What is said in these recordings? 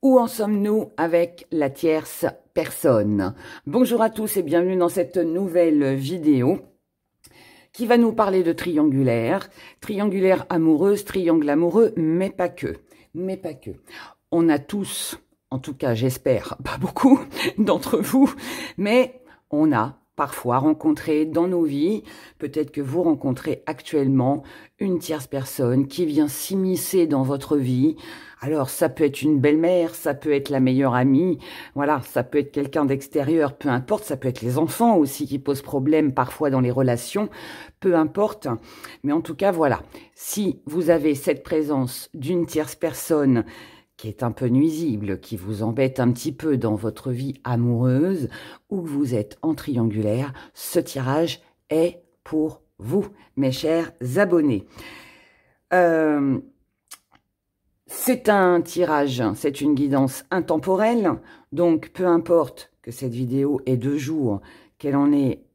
Où en sommes-nous avec la tierce personne? Bonjour à tous et bienvenue dans cette nouvelle vidéo qui va nous parler de triangulaire, triangulaire amoureuse, triangle amoureux, mais pas que, On a tous, en tout cas j'espère, pas beaucoup d'entre vous, mais on a parfois rencontré dans nos vies, peut-être que vous rencontrez actuellement une tierce personne qui vient s'immiscer dans votre vie. Alors ça peut être une belle-mère, ça peut être la meilleure amie, voilà, ça peut être quelqu'un d'extérieur, peu importe, ça peut être les enfants aussi qui posent problème parfois dans les relations, peu importe. Mais en tout cas, voilà, si vous avez cette présence d'une tierce personne qui est un peu nuisible, qui vous embête un petit peu dans votre vie amoureuse, ou que vous êtes en triangulaire, ce tirage est pour vous, mes chers abonnés. C'est un tirage, c'est une guidance intemporelle, donc peu importe que cette vidéo ait 2 jours, qu'elle en ait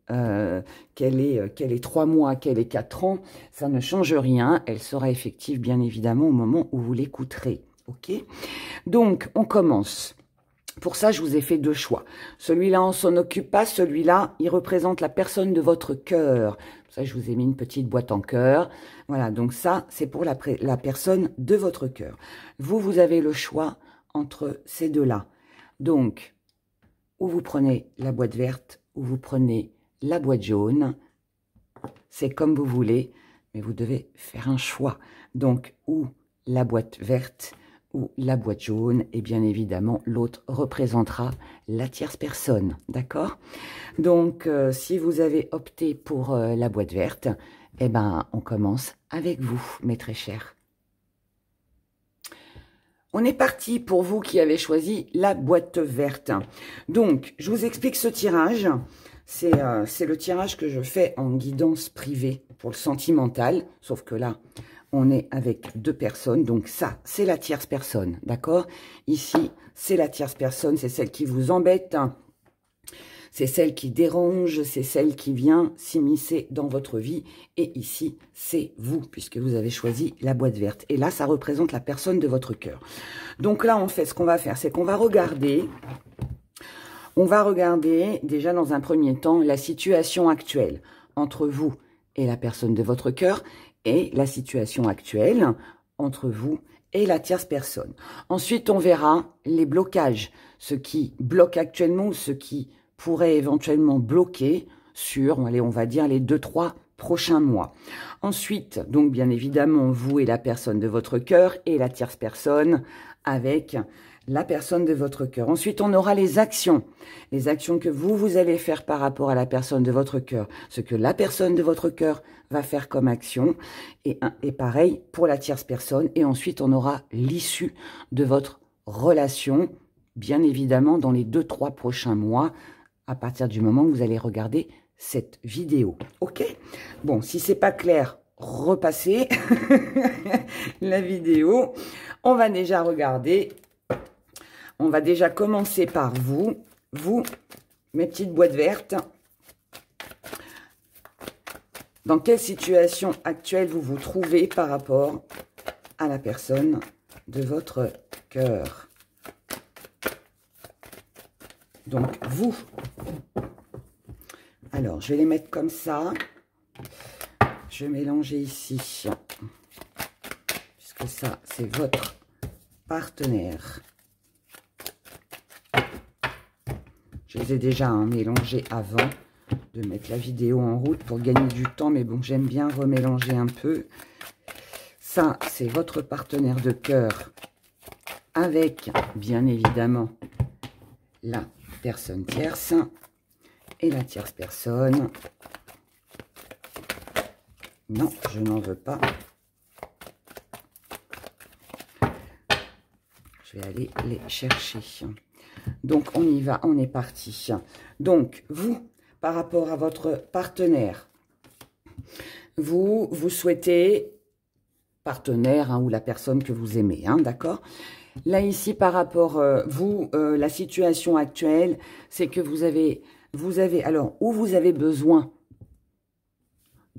qu'elle ait 3 mois, qu'elle ait 4 ans, ça ne change rien, elle sera effective bien évidemment au moment où vous l'écouterez. Ok, donc on commence. Pour ça, je vous ai fait 2 choix. Celui-là, on s'en occupe pas. Celui-là, il représente la personne de votre cœur. Pour ça, je vous ai mis une petite boîte en cœur. Voilà, donc ça, c'est pour la personne de votre cœur. Vous avez le choix entre ces deux-là. Donc, ou vous prenez la boîte verte, ou vous prenez la boîte jaune. C'est comme vous voulez, mais vous devez faire un choix. Donc, ou la boîte verte, ou la boîte jaune, et bien évidemment, l'autre représentera la tierce personne, d'accord? Donc, si vous avez opté pour la boîte verte, eh ben, on commence avec vous, mes très chers. On est parti pour vous qui avez choisi la boîte verte. Donc, je vous explique ce tirage. C'est le tirage que je fais en guidance privée pour le sentimental, sauf que là, on est avec 2 personnes, donc ça, c'est la tierce personne, d'accord? Ici, c'est la tierce personne, c'est celle qui vous embête, c'est celle qui dérange, c'est celle qui vient s'immiscer dans votre vie. Et ici, c'est vous, puisque vous avez choisi la boîte verte. Et là, ça représente la personne de votre cœur. Donc là, en fait, ce qu'on va faire, c'est qu'on va regarder... On va regarder, déjà dans un premier temps, la situation actuelle entre vous et la personne de votre cœur, et la situation actuelle entre vous et la tierce personne. Ensuite, on verra les blocages, ce qui bloque actuellement ou ce qui pourrait éventuellement bloquer sur, allez, on va dire, les 2-3 prochains mois. Ensuite, donc bien évidemment, vous et la personne de votre cœur et la tierce personne avec la personne de votre cœur. Ensuite, on aura les actions que vous allez faire par rapport à la personne de votre cœur, ce que la personne de votre cœur va faire comme action, et pareil pour la tierce personne. Et ensuite, on aura l'issue de votre relation, bien évidemment, dans les 2-3 prochains mois, à partir du moment où vous allez regarder cette vidéo. Ok? Bon, si c'est pas clair, repassez la vidéo. On va déjà regarder. On va déjà commencer par vous, mes petites boîtes vertes. Dans quelle situation actuelle vous vous trouvez par rapport à la personne de votre cœur? Donc, vous. Alors, je vais les mettre comme ça. Je vais mélanger ici. Puisque ça, c'est votre partenaire. Je les ai déjà mélangés avant de mettre la vidéo en route pour gagner du temps. Mais bon, j'aime bien remélanger un peu. Ça, c'est votre partenaire de cœur avec, bien évidemment, la personne tierce et la tierce personne. Non, je n'en veux pas. Je vais aller les chercher. Donc, on y va, on est parti. Donc, vous, par rapport à votre partenaire, vous souhaitez, partenaire ou la personne que vous aimez, d'accord? Là, ici, par rapport, la situation actuelle, c'est que vous avez, alors, où vous avez besoin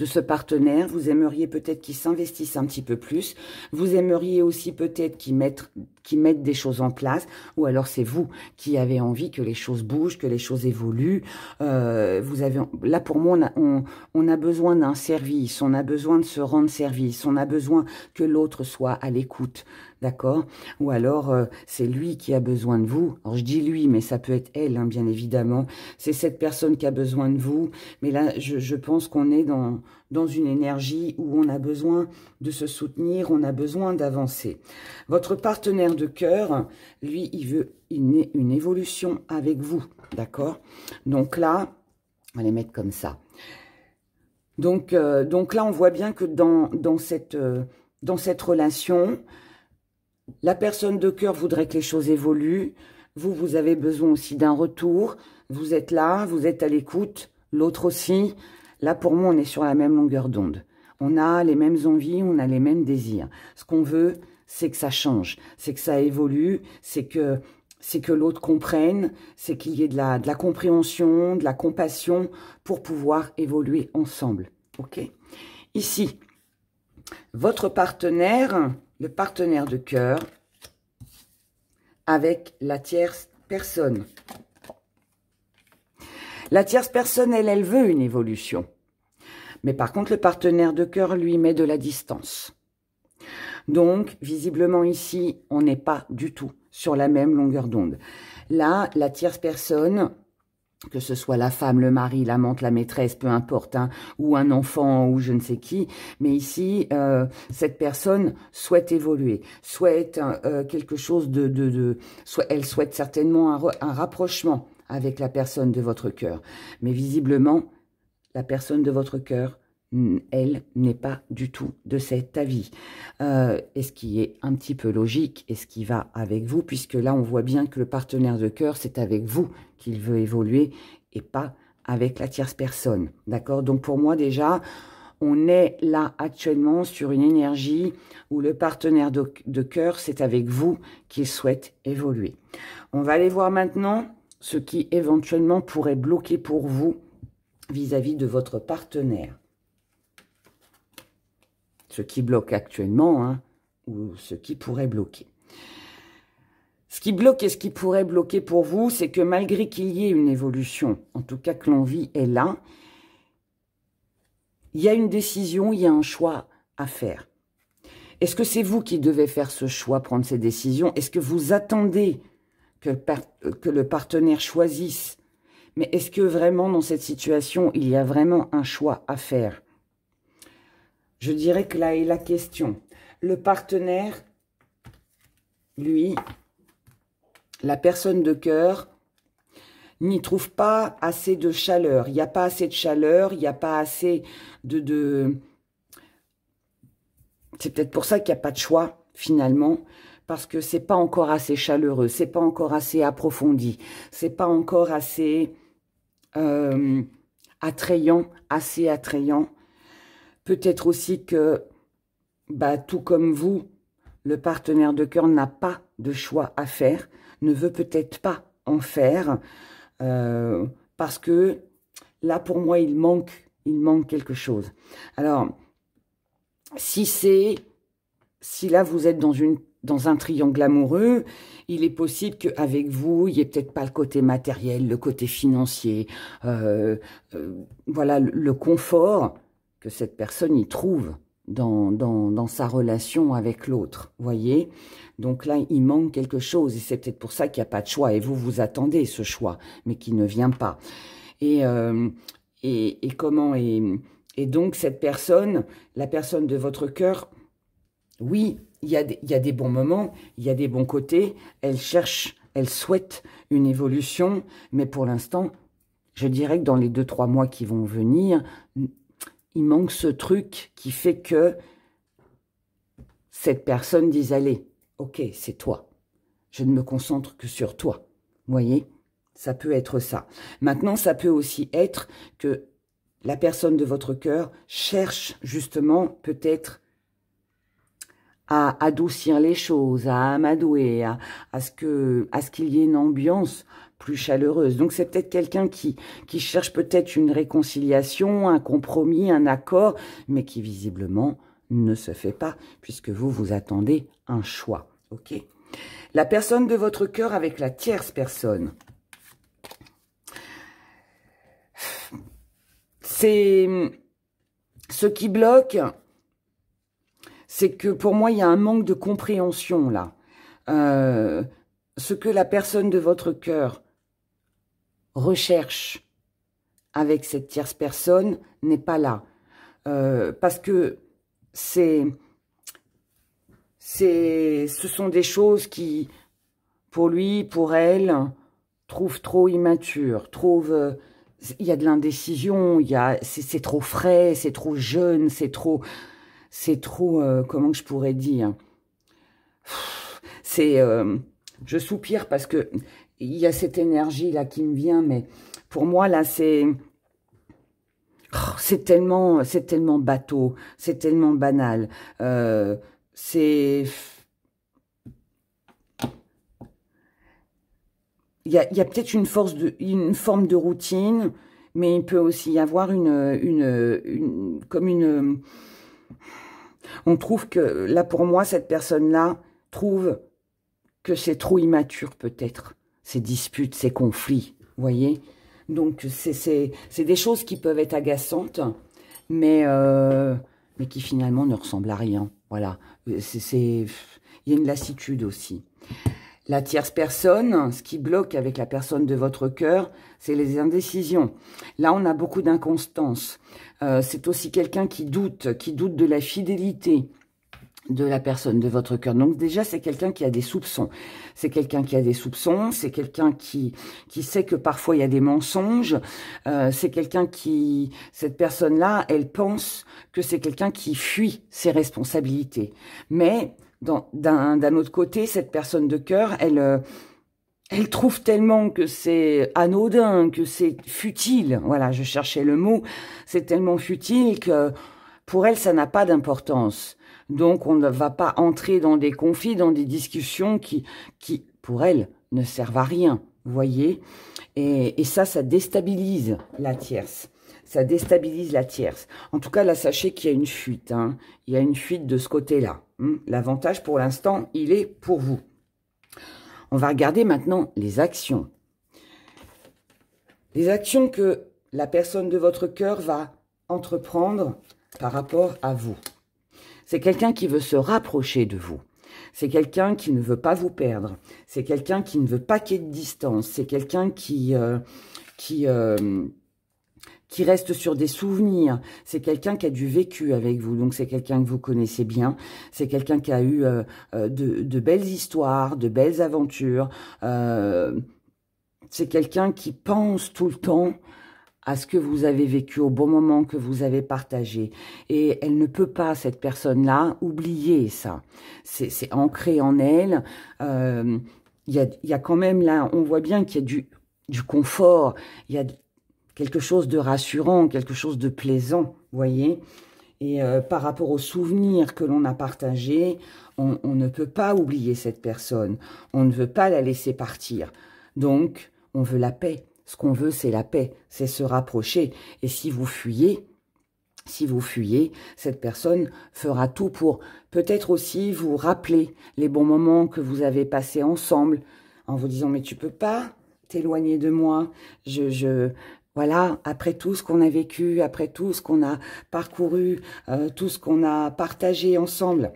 de ce partenaire. Vous aimeriez peut-être qu'il s'investisse un petit peu plus. Vous aimeriez aussi peut-être qu'il mette des choses en place. Ou alors c'est vous qui avez envie que les choses bougent, que les choses évoluent. Là pour moi, on a besoin d'un service. On a besoin de se rendre service. On a besoin que l'autre soit à l'écoute. D'accord? Ou alors, c'est lui qui a besoin de vous. Alors, je dis lui, mais ça peut être elle, hein, bien évidemment. C'est cette personne qui a besoin de vous. Mais là, je pense qu'on est dans une énergie où on a besoin de se soutenir, on a besoin d'avancer. Votre partenaire de cœur, lui, il veut une évolution avec vous. D'accord? Donc là, on va les mettre comme ça. Donc là, on voit bien que dans cette relation, la personne de cœur voudrait que les choses évoluent. Vous avez besoin aussi d'un retour. Vous êtes là, vous êtes à l'écoute. L'autre aussi. Là, pour moi, on est sur la même longueur d'onde. On a les mêmes envies, on a les mêmes désirs. Ce qu'on veut, c'est que ça change, c'est que ça évolue, c'est que l'autre comprenne, c'est qu'il y ait de la compréhension, de la compassion pour pouvoir évoluer ensemble. Ok? Ici, votre partenaire, le partenaire de cœur, avec la tierce personne. La tierce personne, elle veut une évolution. Mais par contre, le partenaire de cœur lui met de la distance. Donc, visiblement ici, on n'est pas du tout sur la même longueur d'onde. Là, la tierce personne, que ce soit la femme, le mari, l'amante, la maîtresse, peu importe, hein, ou un enfant, ou je ne sais qui, mais ici, cette personne souhaite évoluer, souhaite quelque chose elle souhaite certainement un rapprochement avec la personne de votre cœur. Mais visiblement, la personne de votre cœur, elle n'est pas du tout de cet avis. Et ce qui est un petit peu logique et ce qui va avec vous, puisque là, on voit bien que le partenaire de cœur, c'est avec vous qu'il veut évoluer et pas avec la tierce personne. D'accord? Donc, pour moi, déjà, on est là actuellement sur une énergie où le partenaire de cœur, c'est avec vous qu'il souhaite évoluer. On va aller voir maintenant ce qui éventuellement pourrait bloquer pour vous vis-à-vis de votre partenaire. Ce qui bloque actuellement, hein, ou ce qui pourrait bloquer. Ce qui bloque et ce qui pourrait bloquer pour vous, c'est que malgré qu'il y ait une évolution, en tout cas que l'envie est là, il y a une décision, il y a un choix à faire. Est-ce que c'est vous qui devez faire ce choix, prendre ces décisions? Est-ce que vous attendez que le partenaire choisisse? Mais est-ce que vraiment dans cette situation, il y a vraiment un choix à faire? Je dirais que là est la question. Le partenaire, lui, la personne de cœur, n'y trouve pas assez de chaleur. Il n'y a pas assez de chaleur, il n'y a pas assez de... C'est peut-être pour ça qu'il n'y a pas de choix, finalement, parce que c'est pas encore assez chaleureux, c'est pas encore assez approfondi, c'est pas encore assez attrayant, assez attrayant. Peut-être aussi que, tout comme vous, le partenaire de cœur n'a pas de choix à faire, ne veut peut-être pas en faire, parce que là, pour moi, il manque quelque chose. Alors, si là, vous êtes dans un triangle amoureux, il est possible qu'avec vous, il n'y ait peut-être pas le côté matériel, le côté financier, voilà, le confort que cette personne y trouve dans sa relation avec l'autre, voyez. Donc là, il manque quelque chose, et c'est peut-être pour ça qu'il n'y a pas de choix, et vous attendez ce choix, mais qui ne vient pas. Et donc cette personne, la personne de votre cœur, oui, il y a des bons moments, il y a des bons côtés, elle cherche, elle souhaite une évolution, mais pour l'instant, je dirais que dans les 2-3 mois qui vont venir, il manque ce truc qui fait que cette personne dise, allez, ok, c'est toi. Je ne me concentre que sur toi. Vous voyez? Ça peut être ça. Maintenant, ça peut aussi être que la personne de votre cœur cherche justement peut-être à adoucir les choses, à amadouer, à ce qu'il y ait une ambiance plus chaleureuse. Donc c'est peut-être quelqu'un qui cherche peut-être une réconciliation, un compromis, un accord, mais qui visiblement ne se fait pas, puisque vous attendez un choix. Ok. La personne de votre cœur avec la tierce personne. C'est ce qui bloque, c'est que pour moi, il y a un manque de compréhension là. Ce que la personne de votre cœur recherche avec cette tierce personne n'est pas là. Parce que ce sont des choses qui, pour lui, pour elle, trouvent trop immatures, il y a de l'indécision, c'est trop frais, c'est trop jeune, c'est trop, comment je pourrais dire, je soupire parce que il y a cette énergie là qui me vient, mais pour moi là c'est tellement bateau, c'est tellement banal, il y a peut-être une forme de routine, mais il peut aussi y avoir on trouve que, là pour moi, cette personne-là trouve que c'est trop immature peut-être, ces disputes, ces conflits, vous voyez. Donc c'est des choses qui peuvent être agaçantes, mais qui finalement ne ressemblent à rien, voilà. Il y a une lassitude aussi. La tierce personne, ce qui bloque avec la personne de votre cœur, c'est les indécisions. Là, on a beaucoup d'inconstance. C'est aussi quelqu'un qui doute de la fidélité de la personne de votre cœur. Donc déjà, c'est quelqu'un qui a des soupçons. C'est quelqu'un qui a des soupçons, c'est quelqu'un qui sait que parfois il y a des mensonges. C'est quelqu'un cette personne-là, elle pense que c'est quelqu'un qui fuit ses responsabilités. Mais d'un autre côté, cette personne de cœur, elle trouve tellement que c'est anodin, que c'est futile. Voilà, je cherchais le mot. C'est tellement futile que pour elle, ça n'a pas d'importance. Donc, on ne va pas entrer dans des conflits, dans des discussions qui pour elle, ne servent à rien. Vous voyez ? Et ça déstabilise la tierce. Ça déstabilise la tierce. En tout cas, là, sachez qu'il y a une fuite. Hein. Il y a une fuite de ce côté-là. L'avantage, pour l'instant, il est pour vous. On va regarder maintenant les actions. Les actions que la personne de votre cœur va entreprendre par rapport à vous. C'est quelqu'un qui veut se rapprocher de vous. C'est quelqu'un qui ne veut pas vous perdre. C'est quelqu'un qui ne veut pas qu'il y ait de distance. C'est quelqu'un qui reste sur des souvenirs. C'est quelqu'un qui a du vécu avec vous. Donc, c'est quelqu'un que vous connaissez bien. C'est quelqu'un qui a eu de belles histoires, de belles aventures. C'est quelqu'un qui pense tout le temps à ce que vous avez vécu, au bon moment que vous avez partagé. Et elle ne peut pas, cette personne-là, oublier ça. C'est ancré en elle. Il y a quand même là, on voit bien qu'il y a du confort. Il y a quelque chose de rassurant, quelque chose de plaisant, vous voyez. Et par rapport aux souvenirs que l'on a partagés, on ne peut pas oublier cette personne. On ne veut pas la laisser partir. Donc, on veut la paix. Ce qu'on veut, c'est la paix, c'est se rapprocher. Et si vous fuyez, cette personne fera tout pour peut-être aussi vous rappeler les bons moments que vous avez passés ensemble, en vous disant « mais tu peux pas t'éloigner de moi, voilà, après tout ce qu'on a vécu, après tout ce qu'on a parcouru, tout ce qu'on a partagé ensemble. »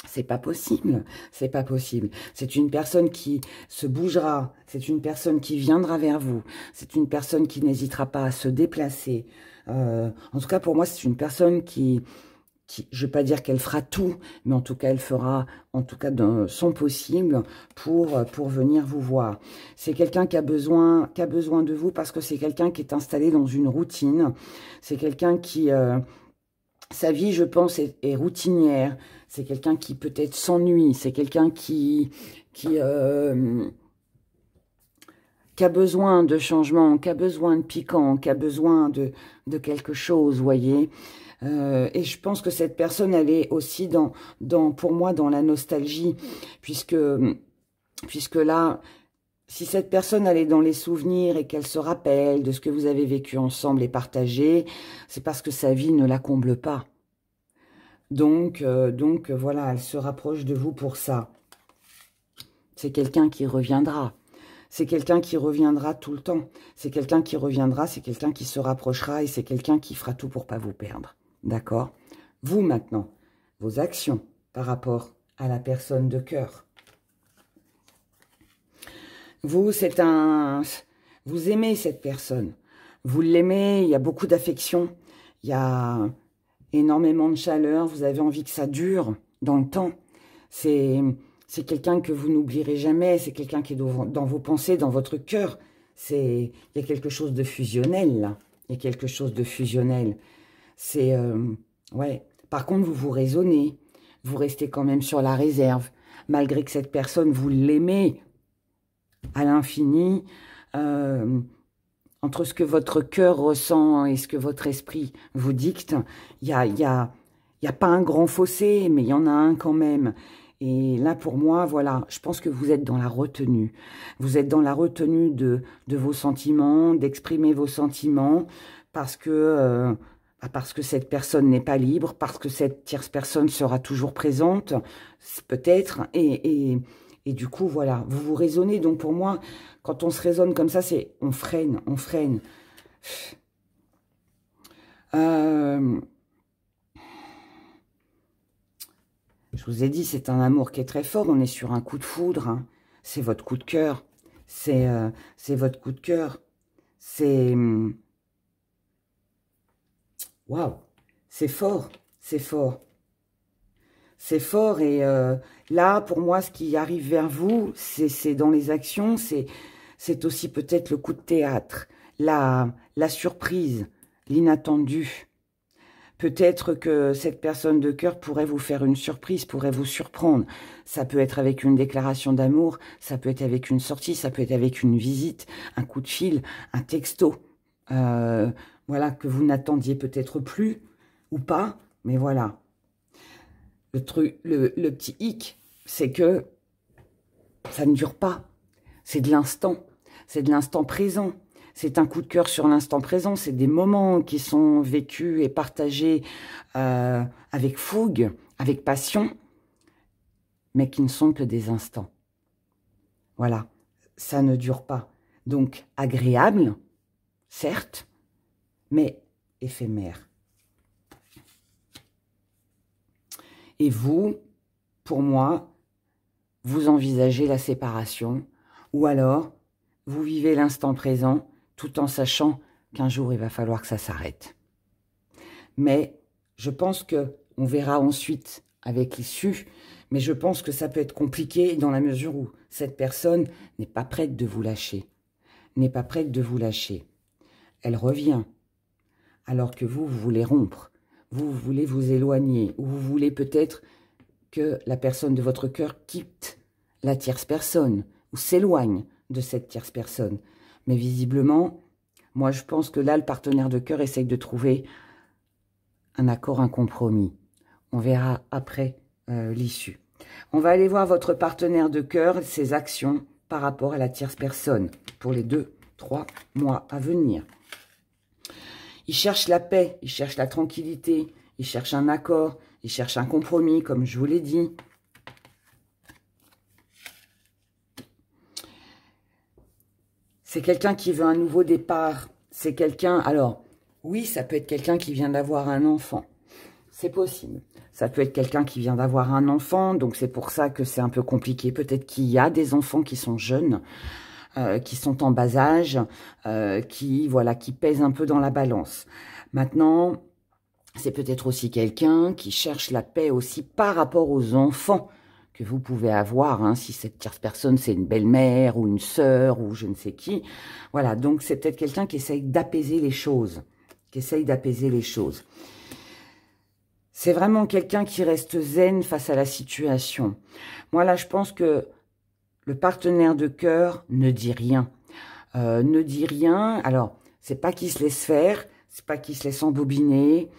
C'est pas possible, c'est pas possible. C'est une personne qui se bougera, c'est une personne qui viendra vers vous, c'est une personne qui n'hésitera pas à se déplacer. En tout cas, pour moi, c'est une personne qui je ne vais pas dire qu'elle fera tout, mais en tout cas, elle fera, en tout cas, son possible pour venir vous voir. C'est quelqu'un qui a besoin de vous parce que c'est quelqu'un qui est installé dans une routine. C'est quelqu'un qui... sa vie, je pense, est routinière. C'est quelqu'un qui peut-être s'ennuie. C'est quelqu'un qui a besoin de changement, qui a besoin de piquant, qui a besoin de quelque chose, vous voyez. Et je pense que cette personne, elle est aussi pour moi, dans la nostalgie, puisque là, si cette personne elle est dans les souvenirs et qu'elle se rappelle de ce que vous avez vécu ensemble et partagé, c'est parce que sa vie ne la comble pas. Donc voilà, elle se rapproche de vous pour ça. C'est quelqu'un qui reviendra. C'est quelqu'un qui reviendra tout le temps. C'est quelqu'un qui reviendra, c'est quelqu'un qui se rapprochera et c'est quelqu'un qui fera tout pour pas vous perdre. D'accord? Vous maintenant, vos actions par rapport à la personne de cœur. Vous, vous aimez cette personne. Vous l'aimez, il y a beaucoup d'affection. Il y a énormément de chaleur. Vous avez envie que ça dure dans le temps. C'est quelqu'un que vous n'oublierez jamais. C'est quelqu'un qui est dans vos pensées, dans votre cœur. Il y a quelque chose de fusionnel, là. Il y a quelque chose de fusionnel. Ouais. Par contre, vous raisonnez. Vous restez quand même sur la réserve. Malgré que cette personne, vous l'aimez à l'infini, entre ce que votre cœur ressent et ce que votre esprit vous dicte, il y a pas un grand fossé, mais il y en a un quand même. Et là, pour moi, voilà, je pense que vous êtes dans la retenue. Vous êtes dans la retenue de vos sentiments, d'exprimer vos sentiments, parce que cette personne n'est pas libre, parce que cette tierce personne sera toujours présente, peut-être, et du coup, voilà, vous vous raisonnez. Donc, pour moi, quand on se raisonne comme ça, c'est on freine, on freine. Je vous ai dit, c'est un amour qui est très fort. On est sur un coup de foudre. Hein. C'est votre coup de cœur. C'est votre coup de cœur. C'est... Waouh, c'est fort, c'est fort. C'est fort et là, pour moi, ce qui arrive vers vous, c'est dans les actions, c'est aussi peut-être le coup de théâtre, la surprise, l'inattendu. Peut-être que cette personne de cœur pourrait vous faire une surprise, pourrait vous surprendre. Ça peut être avec une déclaration d'amour, ça peut être avec une sortie, ça peut être avec une visite, un coup de fil, un texto. Voilà, que vous n'attendiez peut-être plus ou pas, mais voilà. Le petit hic, c'est que ça ne dure pas. C'est de l'instant. C'est de l'instant présent. C'est un coup de cœur sur l'instant présent. C'est des moments qui sont vécus et partagés avec fougue, avec passion, mais qui ne sont que des instants. Voilà. Ça ne dure pas. Donc, agréable, certes, mais éphémère. Et vous, pour moi, vous envisagez la séparation, ou alors vous vivez l'instant présent tout en sachant qu'un jour il va falloir que ça s'arrête. Mais je pense que on verra ensuite avec l'issue, mais je pense que ça peut être compliqué dans la mesure où cette personne n'est pas prête de vous lâcher, n'est pas prête de vous lâcher. Elle revient, alors que vous voulez rompre. Vous voulez vous éloigner, ou vous voulez peut-être que la personne de votre cœur quitte la tierce personne, ou s'éloigne de cette tierce personne. Mais visiblement, moi je pense que là, le partenaire de cœur essaye de trouver un accord, un compromis. On verra après l'issue. On va aller voir votre partenaire de cœur, ses actions par rapport à la tierce personne, pour les 2-3 mois à venir. Il cherche la paix, il cherche la tranquillité, il cherche un accord, il cherche un compromis, comme je vous l'ai dit. C'est quelqu'un qui veut un nouveau départ. C'est quelqu'un... Alors, oui, ça peut être quelqu'un qui vient d'avoir un enfant. C'est possible. Ça peut être quelqu'un qui vient d'avoir un enfant, donc c'est pour ça que c'est un peu compliqué. Peut-être qu'il y a des enfants qui sont jeunes, qui sont en bas âge, qui pèsent un peu dans la balance. Maintenant, c'est peut-être aussi quelqu'un qui cherche la paix aussi par rapport aux enfants que vous pouvez avoir, hein, si cette tierce personne, c'est une belle-mère ou une sœur ou je ne sais qui. Voilà, donc c'est peut-être quelqu'un qui essaye d'apaiser les choses, C'est vraiment quelqu'un qui reste zen face à la situation. Moi, là, je pense que le partenaire de cœur ne dit rien. Ne dit rien. Alors, c'est pas qu'il se laisse faire, c'est pas qu'il se laisse embobiner,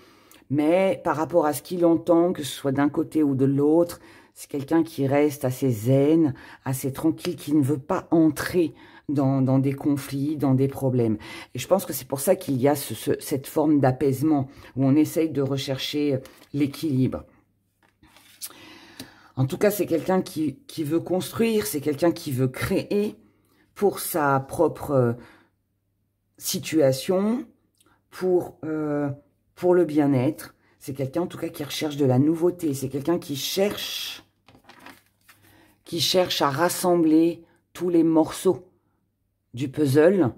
mais par rapport à ce qu'il entend, que ce soit d'un côté ou de l'autre, C'est quelqu'un qui reste assez zen, assez tranquille, qui ne veut pas entrer dans des conflits, dans des problèmes. Et je pense que c'est pour ça qu'il y a cette forme d'apaisement, où on essaye de rechercher l'équilibre. En tout cas, c'est quelqu'un qui veut construire, c'est quelqu'un qui veut créer pour sa propre situation, pour le bien-être. C'est quelqu'un, en tout cas, qui recherche de la nouveauté. C'est quelqu'un qui cherche à rassembler tous les morceaux du puzzle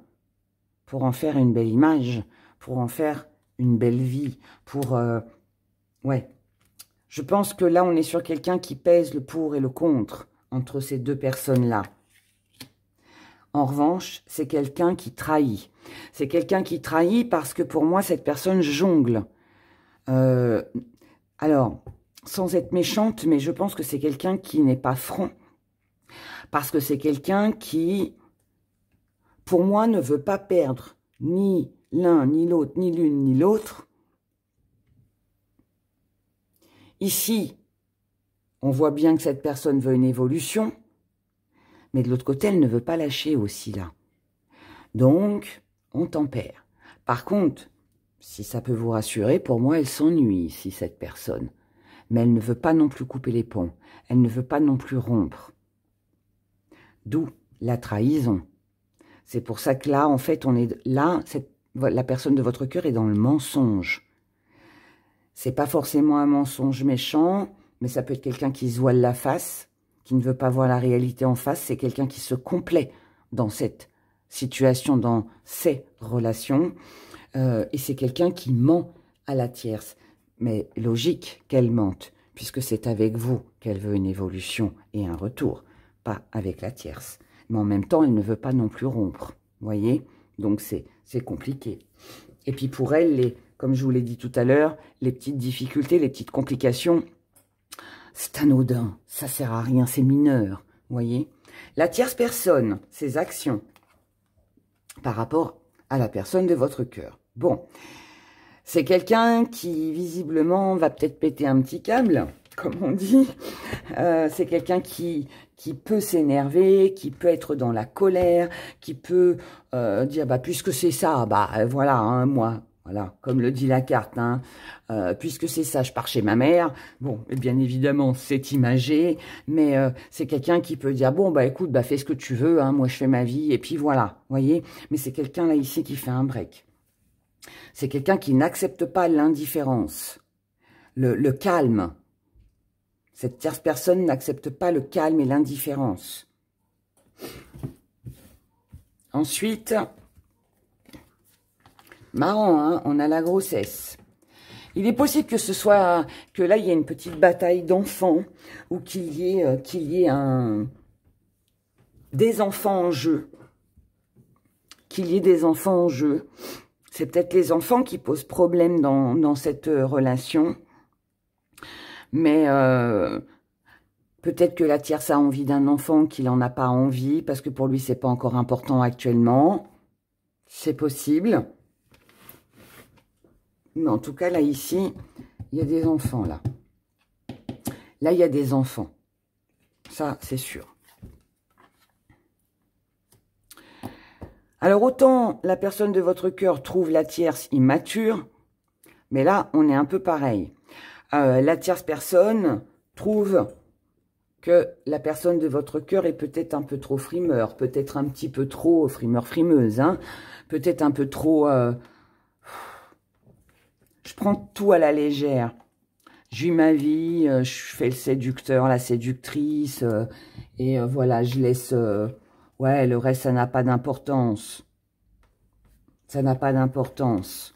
pour en faire une belle image, pour en faire une belle vie, pour... ouais. Je pense que là, on est sur quelqu'un qui pèse le pour et le contre entre ces deux personnes-là. En revanche, c'est quelqu'un qui trahit. C'est quelqu'un qui trahit parce que pour moi, cette personne jongle. Alors, sans être méchante, mais je pense que c'est quelqu'un qui n'est pas franc. Parce que c'est quelqu'un qui, pour moi, ne veut pas perdre ni l'un, ni l'autre, ni l'une, ni l'autre. Ici, on voit bien que cette personne veut une évolution, mais de l'autre côté, elle ne veut pas lâcher aussi là. Donc, on tempère. Par contre, si ça peut vous rassurer, pour moi, elle s'ennuie ici, cette personne. Mais elle ne veut pas non plus couper les ponts. Elle ne veut pas non plus rompre. D'où la trahison. C'est pour ça que là, en fait, on est là, la personne de votre cœur est dans le mensonge. C'est pas forcément un mensonge méchant, mais ça peut être quelqu'un qui se voile la face, qui ne veut pas voir la réalité en face. C'est quelqu'un qui se complaît dans cette situation, dans ces relations. Et c'est quelqu'un qui ment à la tierce. Mais logique qu'elle mente, puisque c'est avec vous qu'elle veut une évolution et un retour, pas avec la tierce. Mais en même temps, elle ne veut pas non plus rompre, voyez? Donc c'est compliqué. Et puis pour elle, comme je vous l'ai dit tout à l'heure, les petites difficultés, les petites complications, c'est anodin, ça sert à rien, c'est mineur, voyez? La tierce personne, ses actions, par rapport à la personne de votre cœur. Bon, c'est quelqu'un qui, visiblement, va peut-être péter un petit câble, comme on dit. C'est quelqu'un qui peut s'énerver, qui peut être dans la colère, qui peut dire, bah, puisque c'est ça, bah, voilà, hein, moi, voilà, comme le dit la carte, hein, puisque c'est ça, je pars chez ma mère. Bon, et bien évidemment, c'est imagé, mais c'est quelqu'un qui peut dire, bon, bah, écoute, bah, fais ce que tu veux, hein, moi, je fais ma vie, et puis voilà, voyez. Mais c'est quelqu'un, là, ici, qui fait un break. C'est quelqu'un qui n'accepte pas l'indifférence, le calme. Cette tierce personne n'accepte pas le calme et l'indifférence. Ensuite, marrant, hein, on a la grossesse. Il est possible que ce soit, que là, il y ait une petite bataille d'enfants, ou qu'il y ait des enfants en jeu. Qu'il y ait des enfants en jeu. C'est peut-être les enfants qui posent problème dans cette relation. Mais peut-être que la tierce a envie d'un enfant, qu'il n'en a pas envie, parce que pour lui, c'est pas encore important actuellement. C'est possible. Mais en tout cas, là, ici, il y a des enfants, là. Là, il y a des enfants. Ça, c'est sûr. Alors, autant la personne de votre cœur trouve la tierce immature, mais là, on est un peu pareil. La tierce personne trouve que la personne de votre cœur est peut-être un peu trop frimeur, peut-être un petit peu trop frimeur-frimeuse, hein, peut-être un peu trop... je prends tout à la légère. Je vis ma vie, je fais le séducteur, la séductrice, et voilà, je laisse... ouais, le reste, ça n'a pas d'importance. Ça n'a pas d'importance.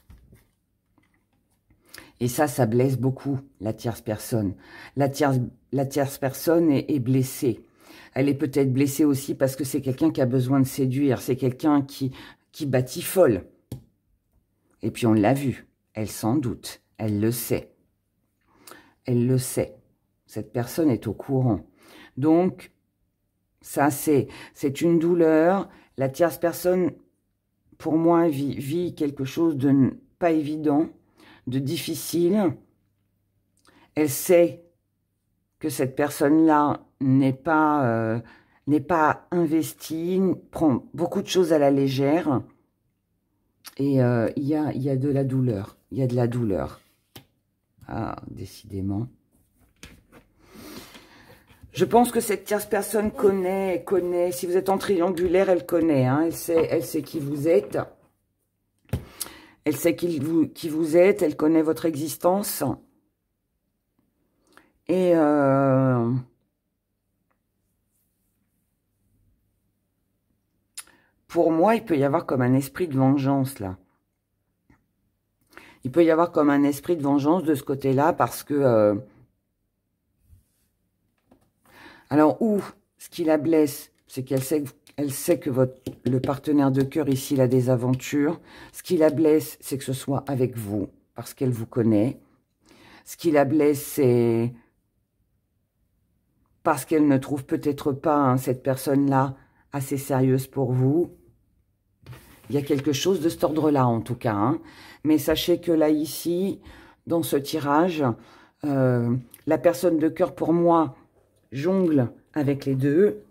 Et ça blesse beaucoup, la tierce personne. La tierce personne est blessée. Elle est peut-être blessée aussi parce que c'est quelqu'un qui a besoin de séduire. C'est quelqu'un qui batifole. Et puis on l'a vu. Elle s'en doute. Elle le sait. Elle le sait. Cette personne est au courant. Donc, ça, c'est une douleur. La tierce personne, pour moi, vit quelque chose de pas évident, de difficile. Elle sait que cette personne-là n'est pas investie, prend beaucoup de choses à la légère. Et il y a de la douleur. Il y a de la douleur. Ah, décidément. Je pense que cette tierce personne connaît. Si vous êtes en triangulaire, elle connaît. Hein, elle sait qui vous êtes. Elle sait qui vous êtes. Elle connaît votre existence. Et pour moi, il peut y avoir comme un esprit de vengeance, là. Il peut y avoir comme un esprit de vengeance de ce côté-là, parce que... alors, ou, ce qui la blesse, c'est qu'elle sait que le partenaire de cœur, ici, il a des aventures. Ce qui la blesse, c'est que ce soit avec vous, parce qu'elle vous connaît. Ce qui la blesse, c'est parce qu'elle ne trouve peut-être pas, hein, cette personne-là, assez sérieuse pour vous. Il y a quelque chose de cet ordre-là, en tout cas. Hein. Mais sachez que là, ici, dans ce tirage, la personne de cœur, pour moi, jongle avec les deux.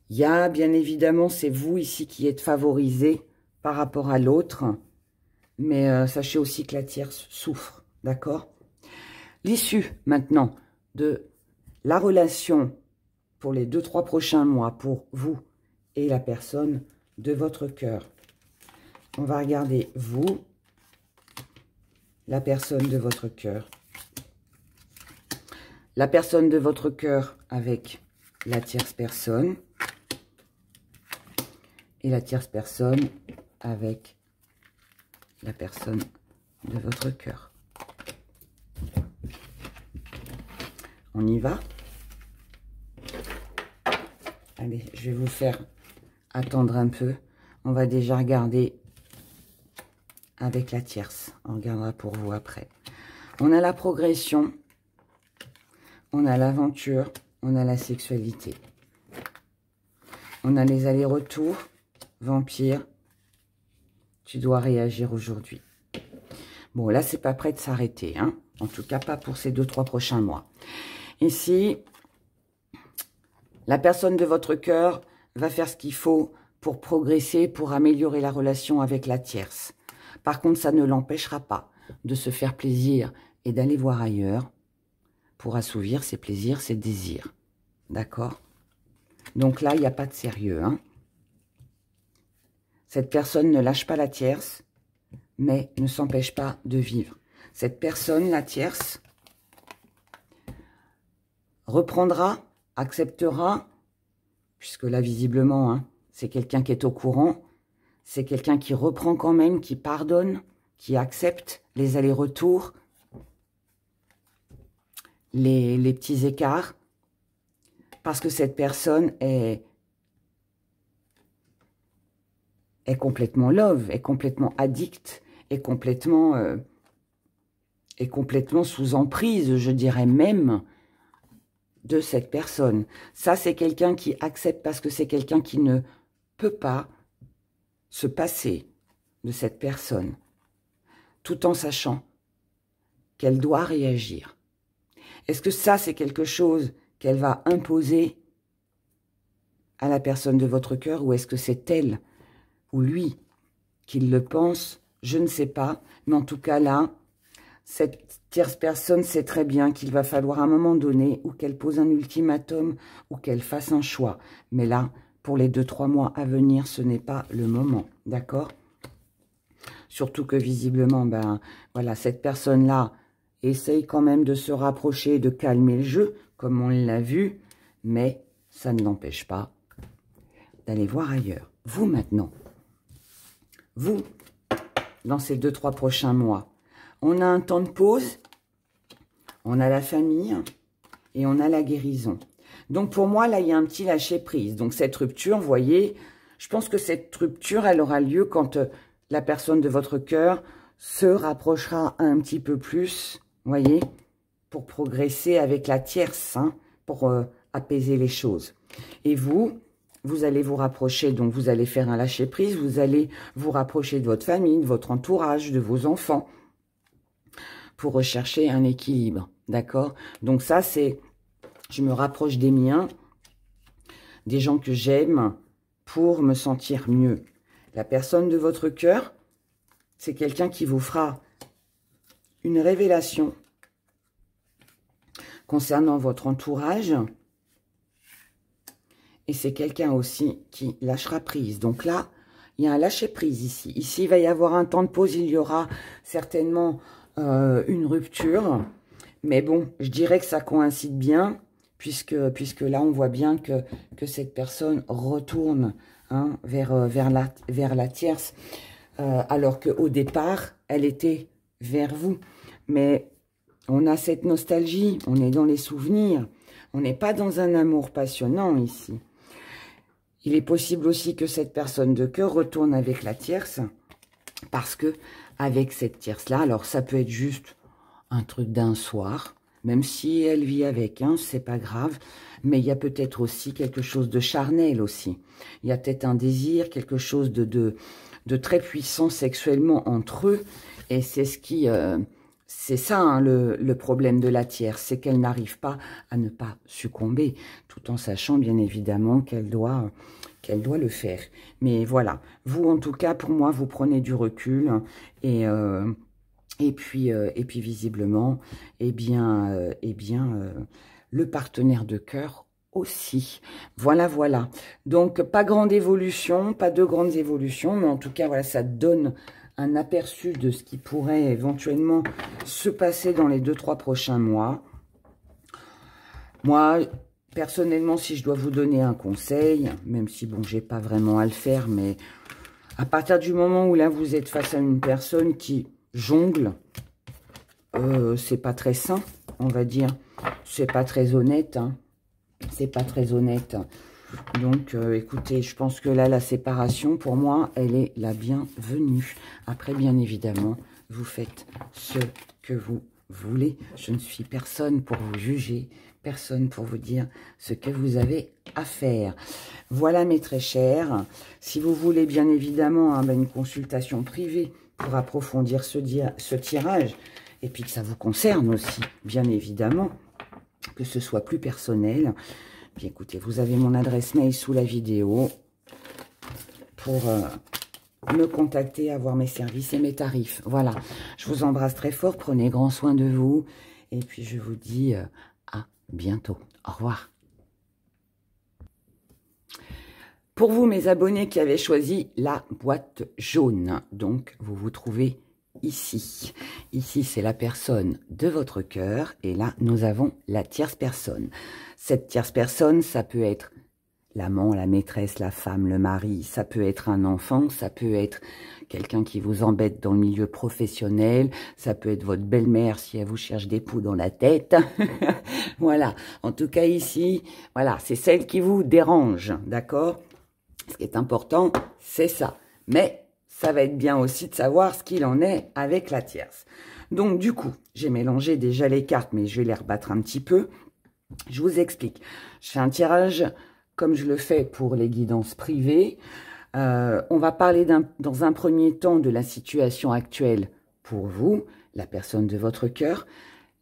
Il y a, bien évidemment, c'est vous ici qui êtes favorisé par rapport à l'autre. Mais sachez aussi que la tierce souffre, d'accord? L'issue, maintenant, de la relation pour les 2-3 prochains mois, pour vous et la personne de votre cœur. On va regarder vous, la personne de votre cœur. La personne de votre cœur avec la tierce personne. Et la tierce personne avec la personne de votre cœur. On y va? Allez, je vais vous faire attendre un peu. On va déjà regarder avec la tierce. On regardera pour vous après. On a la progression. On a l'aventure. On a la sexualité. On a les allers-retours. Vampire. Tu dois réagir aujourd'hui. Bon, là, c'est pas prêt de s'arrêter. Hein. En tout cas, pas pour ces 2-3 prochains mois. Ici, la personne de votre cœur va faire ce qu'il faut pour progresser, pour améliorer la relation avec la tierce. Par contre, ça ne l'empêchera pas de se faire plaisir et d'aller voir ailleurs pour assouvir ses plaisirs, ses désirs. D'accord? Donc là, il n'y a pas de sérieux. Hein. Cette personne ne lâche pas la tierce, mais ne s'empêche pas de vivre. Cette personne, la tierce, reprendra, acceptera, puisque là, visiblement, hein, c'est quelqu'un qui est au courant, c'est quelqu'un qui reprend quand même, qui pardonne, qui accepte les allers-retours, les petits écarts, parce que cette personne est complètement love, est complètement addict, est complètement sous emprise, je dirais même, de cette personne. Ça, c'est quelqu'un qui accepte parce que c'est quelqu'un qui ne peut pas se passer de cette personne, tout en sachant qu'elle doit réagir. Est-ce que ça, c'est quelque chose qu'elle va imposer à la personne de votre cœur, ou est-ce que c'est elle ou lui qui le pense? Je ne sais pas, mais en tout cas là, cette tierce personne sait très bien qu'il va falloir à un moment donné ou qu'elle pose un ultimatum ou qu'elle fasse un choix. Mais là, pour les 2-3 mois à venir, ce n'est pas le moment, d'accord? Surtout que visiblement, ben voilà, cette personne-là essaye quand même de se rapprocher, de calmer le jeu, comme on l'a vu, mais ça ne l'empêche pas d'aller voir ailleurs. Vous maintenant, vous, dans ces 2-3 prochains mois, on a un temps de pause, on a la famille et on a la guérison. Donc pour moi, là, il y a un petit lâcher-prise. Donc cette rupture, vous voyez, je pense que cette rupture, elle aura lieu quand la personne de votre cœur se rapprochera un petit peu plus, vous voyez, pour progresser avec la tierce, hein, pour apaiser les choses. Et vous allez vous rapprocher, donc vous allez faire un lâcher-prise, vous allez vous rapprocher de votre famille, de votre entourage, de vos enfants. pour rechercher un équilibre, d'accord? Donc ça, c'est, je me rapproche des miens, des gens que j'aime, pour me sentir mieux. La personne de votre cœur, c'est quelqu'un qui vous fera une révélation concernant votre entourage. Et c'est quelqu'un aussi qui lâchera prise. Donc là, il y a un lâcher-prise ici. Ici, il va y avoir un temps de pause. Il y aura certainement une rupture. Mais bon, je dirais que ça coïncide bien, puisque là, on voit bien que cette personne retourne hein, vers la tierce, alors qu'au départ, elle était vers vous. Mais on a cette nostalgie, on est dans les souvenirs. On n'est pas dans un amour passionnant ici. Il est possible aussi que cette personne de cœur retourne avec la tierce, parce que avec cette tierce-là, alors ça peut être juste un truc d'un soir, même si elle vit avec, hein, c'est pas grave, mais il y a peut-être aussi quelque chose de charnel aussi. Il y a peut-être un désir, quelque chose de très puissant sexuellement entre eux, et c'est ce qui... c'est ça hein, le problème de la tierce, c'est qu'elle n'arrive pas à ne pas succomber, tout en sachant bien évidemment qu'elle doit le faire. Mais voilà, vous en tout cas, pour moi, vous prenez du recul et puis visiblement, le partenaire de cœur aussi. Voilà, voilà. Donc, pas grande évolution, pas de grandes évolutions, mais en tout cas, voilà, ça donne un aperçu de ce qui pourrait éventuellement se passer dans les 2-3 prochains mois. Moi, personnellement, si je dois vous donner un conseil, même si, bon, j'ai pas vraiment à le faire, mais à partir du moment où là, vous êtes face à une personne qui jongle, c'est pas très sain, on va dire. C'est pas très honnête, hein. C'est pas très honnête. Donc, écoutez, je pense que là, la séparation, pour moi, elle est la bienvenue. Après, bien évidemment, vous faites ce que vous voulez. Je ne suis personne pour vous juger, personne pour vous dire ce que vous avez à faire. Voilà, mes très chers. Si vous voulez, bien évidemment, hein, une consultation privée pour approfondir ce tirage, et puis que ça vous concerne aussi, bien évidemment, que ce soit plus personnel. Bien, écoutez, vous avez mon adresse mail sous la vidéo pour me contacter, avoir mes services et mes tarifs. Voilà, je vous embrasse très fort, prenez grand soin de vous. Et puis, je vous dis à bientôt. Au revoir. Pour vous, mes abonnés qui avez choisi la boîte jaune, donc vous vous trouvez ici. Ici, c'est la personne de votre cœur et là, nous avons la tierce personne. Cette tierce personne, ça peut être l'amant, la maîtresse, la femme, le mari, ça peut être un enfant, ça peut être quelqu'un qui vous embête dans le milieu professionnel, ça peut être votre belle-mère si elle vous cherche des poux dans la tête. Voilà, en tout cas ici, voilà, c'est celle qui vous dérange, d'accord? Ce qui est important, c'est ça. Mais ça va être bien aussi de savoir ce qu'il en est avec la tierce. Donc du coup, j'ai mélangé déjà les cartes, mais je vais les rebattre un petit peu. Je vous explique. Je fais un tirage comme je le fais pour les guidances privées. On va parler dans un premier temps de la situation actuelle pour vous, la personne de votre cœur,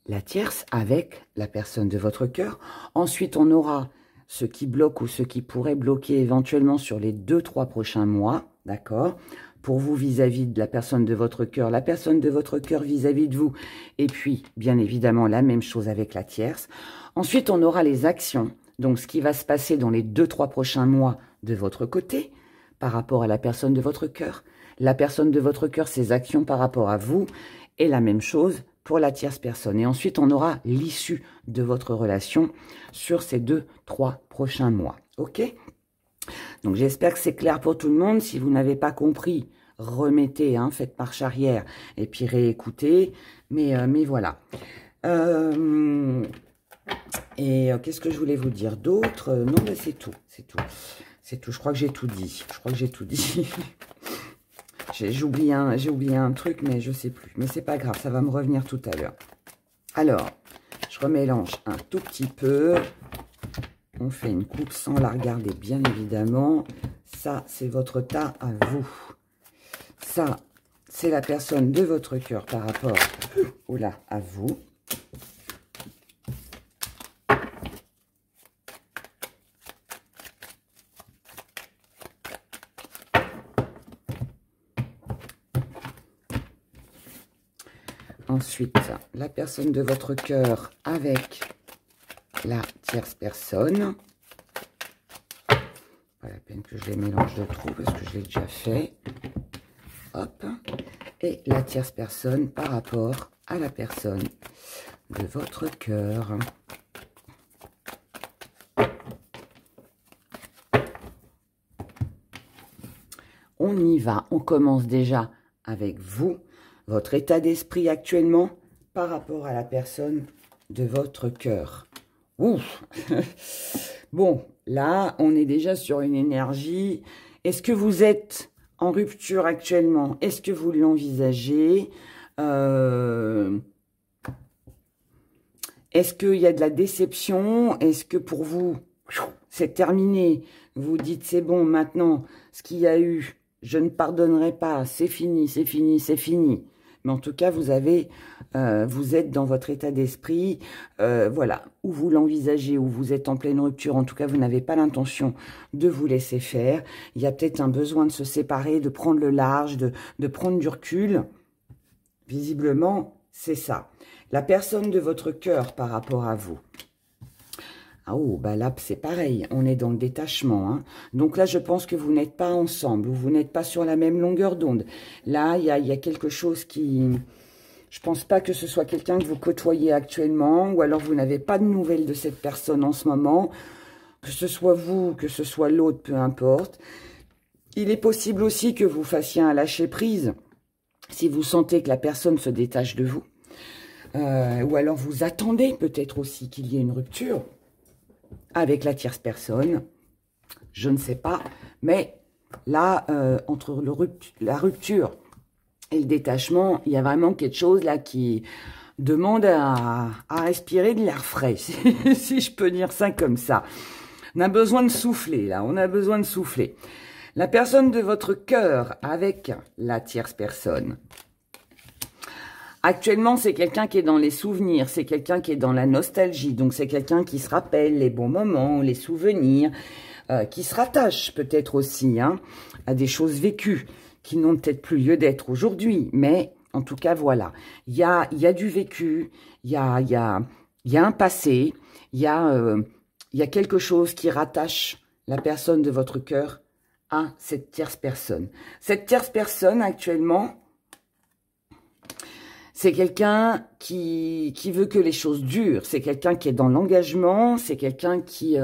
la tierce avec la personne de votre cœur. Ensuite, on aura ce qui bloque ou ce qui pourrait bloquer éventuellement sur les 2-3 prochains mois, d'accord? Pour vous vis-à-vis de la personne de votre cœur, la personne de votre cœur vis-à-vis de vous, et puis, bien évidemment, la même chose avec la tierce. Ensuite, on aura les actions, donc ce qui va se passer dans les 2-3 prochains mois de votre côté, par rapport à la personne de votre cœur. La personne de votre cœur, ses actions par rapport à vous, et la même chose pour la tierce personne. Et ensuite, on aura l'issue de votre relation sur ces 2-3 prochains mois. OK? Donc, j'espère que c'est clair pour tout le monde. Si vous n'avez pas compris, remettez, hein, faites marche arrière et puis réécoutez. Mais voilà. Qu'est-ce que je voulais vous dire d'autre? Non, mais c'est tout. C'est tout. C'est tout. Je crois que j'ai tout dit. Je crois que j'ai tout dit. J'ai oublié un truc, mais je sais plus. Mais c'est pas grave, ça va me revenir tout à l'heure. Alors, je remélange un tout petit peu. On fait une coupe sans la regarder, bien évidemment. Ça, c'est votre tas à vous. Ça, c'est la personne de votre cœur par rapport à vous. Ensuite, la personne de votre cœur avec la tierce personne. Pas la peine que je les mélange de trop parce que je l'ai déjà fait. Hop. Et la tierce personne par rapport à la personne de votre cœur. On y va. On commence déjà avec vous. Votre état d'esprit actuellement par rapport à la personne de votre cœur. Ouf. Bon, là, on est déjà sur une énergie. Est-ce que vous êtes en rupture actuellement? Est-ce que vous l'envisagez? Est-ce qu'il y a de la déception? Est-ce que pour vous, c'est terminé? Vous dites, c'est bon, maintenant, ce qu'il y a eu, je ne pardonnerai pas, c'est fini, c'est fini, c'est fini. Mais en tout cas, vous êtes dans votre état d'esprit, voilà, où vous l'envisagez, où vous êtes en pleine rupture. En tout cas, vous n'avez pas l'intention de vous laisser faire. Il y a peut-être un besoin de se séparer, de prendre le large, de prendre du recul. Visiblement, c'est ça. La personne de votre cœur par rapport à vous. Ah oh, bah là, c'est pareil, on est dans le détachement. Hein. Donc là, je pense que vous n'êtes pas ensemble, ou vous n'êtes pas sur la même longueur d'onde. Là, il y a quelque chose qui... Je pense pas que ce soit quelqu'un que vous côtoyez actuellement, ou alors vous n'avez pas de nouvelles de cette personne en ce moment. Que ce soit vous, que ce soit l'autre, peu importe. Il est possible aussi que vous fassiez un lâcher-prise, si vous sentez que la personne se détache de vous. Ou alors vous attendez peut-être aussi qu'il y ait une rupture avec la tierce personne, je ne sais pas, mais là, entre la rupture et le détachement, il y a vraiment quelque chose là qui demande à respirer de l'air frais, si je peux dire ça comme ça. On a besoin de souffler, là, on a besoin de souffler. La personne de votre cœur avec la tierce personne. Actuellement, c'est quelqu'un qui est dans les souvenirs, c'est quelqu'un qui est dans la nostalgie, donc c'est quelqu'un qui se rappelle les bons moments, les souvenirs, qui se rattache peut-être aussi à des choses vécues qui n'ont peut-être plus lieu d'être aujourd'hui, mais en tout cas, voilà. Il y a du vécu, il y a un passé, il y a quelque chose qui rattache la personne de votre cœur à cette tierce personne. Cette tierce personne, actuellement... C'est quelqu'un qui veut que les choses durent. C'est quelqu'un qui est dans l'engagement. C'est quelqu'un qui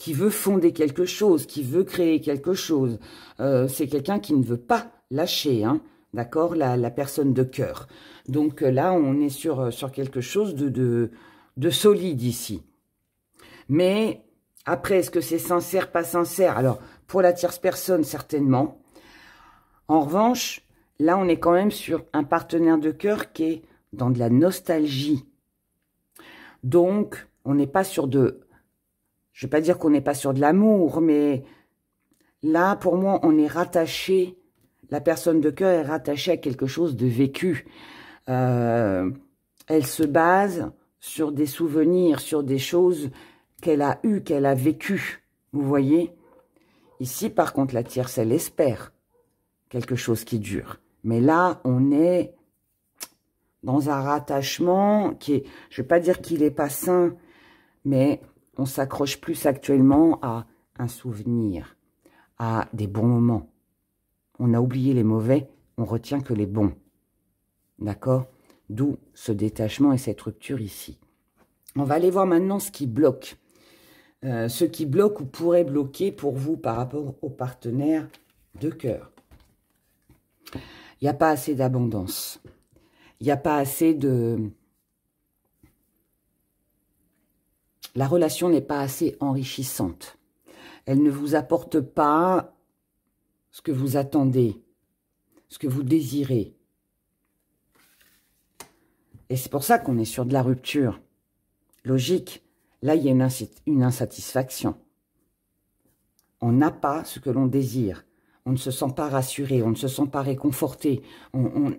veut fonder quelque chose, qui veut créer quelque chose. C'est quelqu'un qui ne veut pas lâcher, hein, d'accord, la personne de cœur. Donc là, on est sur quelque chose de solide ici. Mais après, est-ce que c'est sincère, pas sincère? Alors, pour la tierce personne, certainement. En revanche... Là, on est quand même sur un partenaire de cœur qui est dans de la nostalgie. Donc, on n'est pas sur de... Je ne vais pas dire qu'on n'est pas sur de l'amour, mais là, pour moi, on est rattaché... La personne de cœur est rattachée à quelque chose de vécu. Elle se base sur des souvenirs, sur des choses qu'elle a eues, qu'elle a vécues. Vous voyez? Ici, par contre, la tierce, elle espère quelque chose qui dure. Mais là, on est dans un rattachement qui est, je ne vais pas dire qu'il n'est pas sain, mais on s'accroche plus actuellement à un souvenir, à des bons moments. On a oublié les mauvais, on retient que les bons. D'accord? D'où ce détachement et cette rupture ici. On va aller voir maintenant ce qui bloque. Ce qui bloque ou pourrait bloquer pour vous par rapport au partenaire de cœur. Il n'y a pas assez d'abondance. Il n'y a pas assez de... La relation n'est pas assez enrichissante. Elle ne vous apporte pas ce que vous attendez, ce que vous désirez. Et c'est pour ça qu'on est sur de la rupture. Logique. Là, il y a une insatisfaction. On n'a pas ce que l'on désire. On ne se sent pas rassuré, on ne se sent pas réconforté. On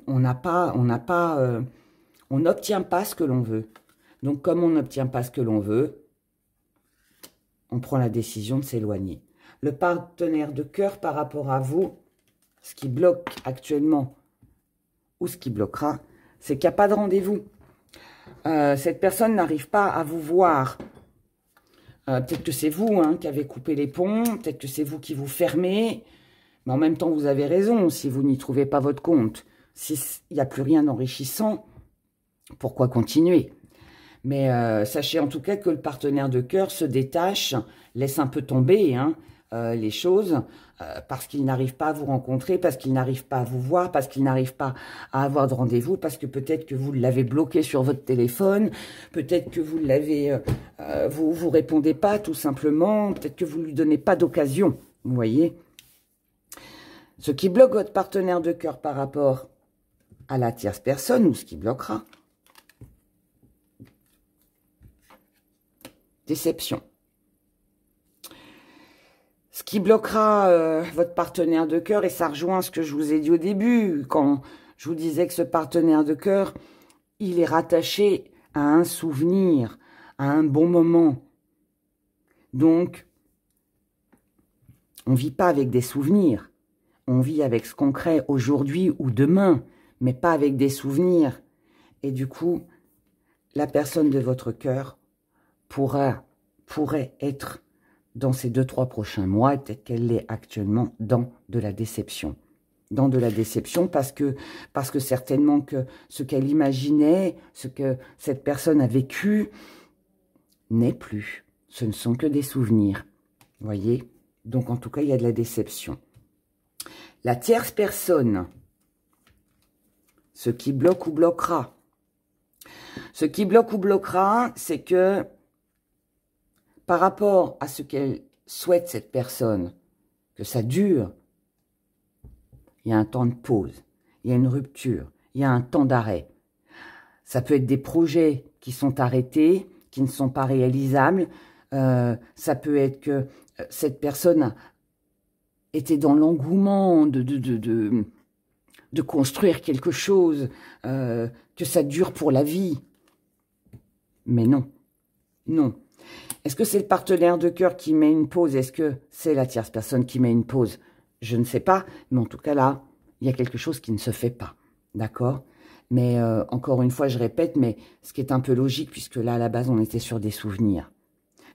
n'obtient pas ce que l'on veut. Donc, comme on n'obtient pas ce que l'on veut, on prend la décision de s'éloigner. Le partenaire de cœur par rapport à vous, ce qui bloque actuellement ou ce qui bloquera, c'est qu'il n'y a pas de rendez-vous. Cette personne n'arrive pas à vous voir. Peut-être que c'est vous qui avez coupé les ponts, peut-être que c'est vous qui vous fermez, mais en même temps, vous avez raison si vous n'y trouvez pas votre compte. S'il n'y a plus rien d'enrichissant, pourquoi continuer? Mais sachez en tout cas que le partenaire de cœur se détache, laisse un peu tomber les choses, parce qu'il n'arrive pas à vous rencontrer, parce qu'il n'arrive pas à vous voir, parce qu'il n'arrive pas à avoir de rendez-vous, parce que peut-être que vous l'avez bloqué sur votre téléphone, peut-être que vous l'avez, vous répondez pas tout simplement, peut-être que vous lui donnez pas d'occasion, vous voyez. Ce qui bloque votre partenaire de cœur par rapport à la tierce personne, ou ce qui bloquera, déception. Ce qui bloquera votre partenaire de cœur, et ça rejoint ce que je vous ai dit au début, quand je vous disais que ce partenaire de cœur, il est rattaché à un souvenir, à un bon moment. Donc, on ne vit pas avec des souvenirs, on vit avec ce qu'on crée aujourd'hui ou demain, mais pas avec des souvenirs. Et du coup, la personne de votre cœur pourrait être dans ces 2-3 prochains mois, peut-être qu'elle est actuellement dans de la déception. Dans de la déception parce que certainement que ce qu'elle imaginait, ce que cette personne a vécu, n'est plus. Ce ne sont que des souvenirs. Vous voyez? Donc en tout cas, il y a de la déception. La tierce personne, ce qui bloque ou bloquera. Ce qui bloque ou bloquera, c'est que par rapport à ce qu'elle souhaite, cette personne, que ça dure, il y a un temps de pause, il y a une rupture, il y a un temps d'arrêt. Ça peut être des projets qui sont arrêtés, qui ne sont pas réalisables. Ça peut être que cette personne était dans l'engouement de construire quelque chose, que ça dure pour la vie. Mais non, non. Est-ce que c'est le partenaire de cœur qui met une pause? Est-ce que c'est la tierce personne qui met une pause? Je ne sais pas, mais en tout cas là, il y a quelque chose qui ne se fait pas, d'accord? Mais encore une fois, je répète, mais ce qui est un peu logique, puisque là, à la base, on était sur des souvenirs.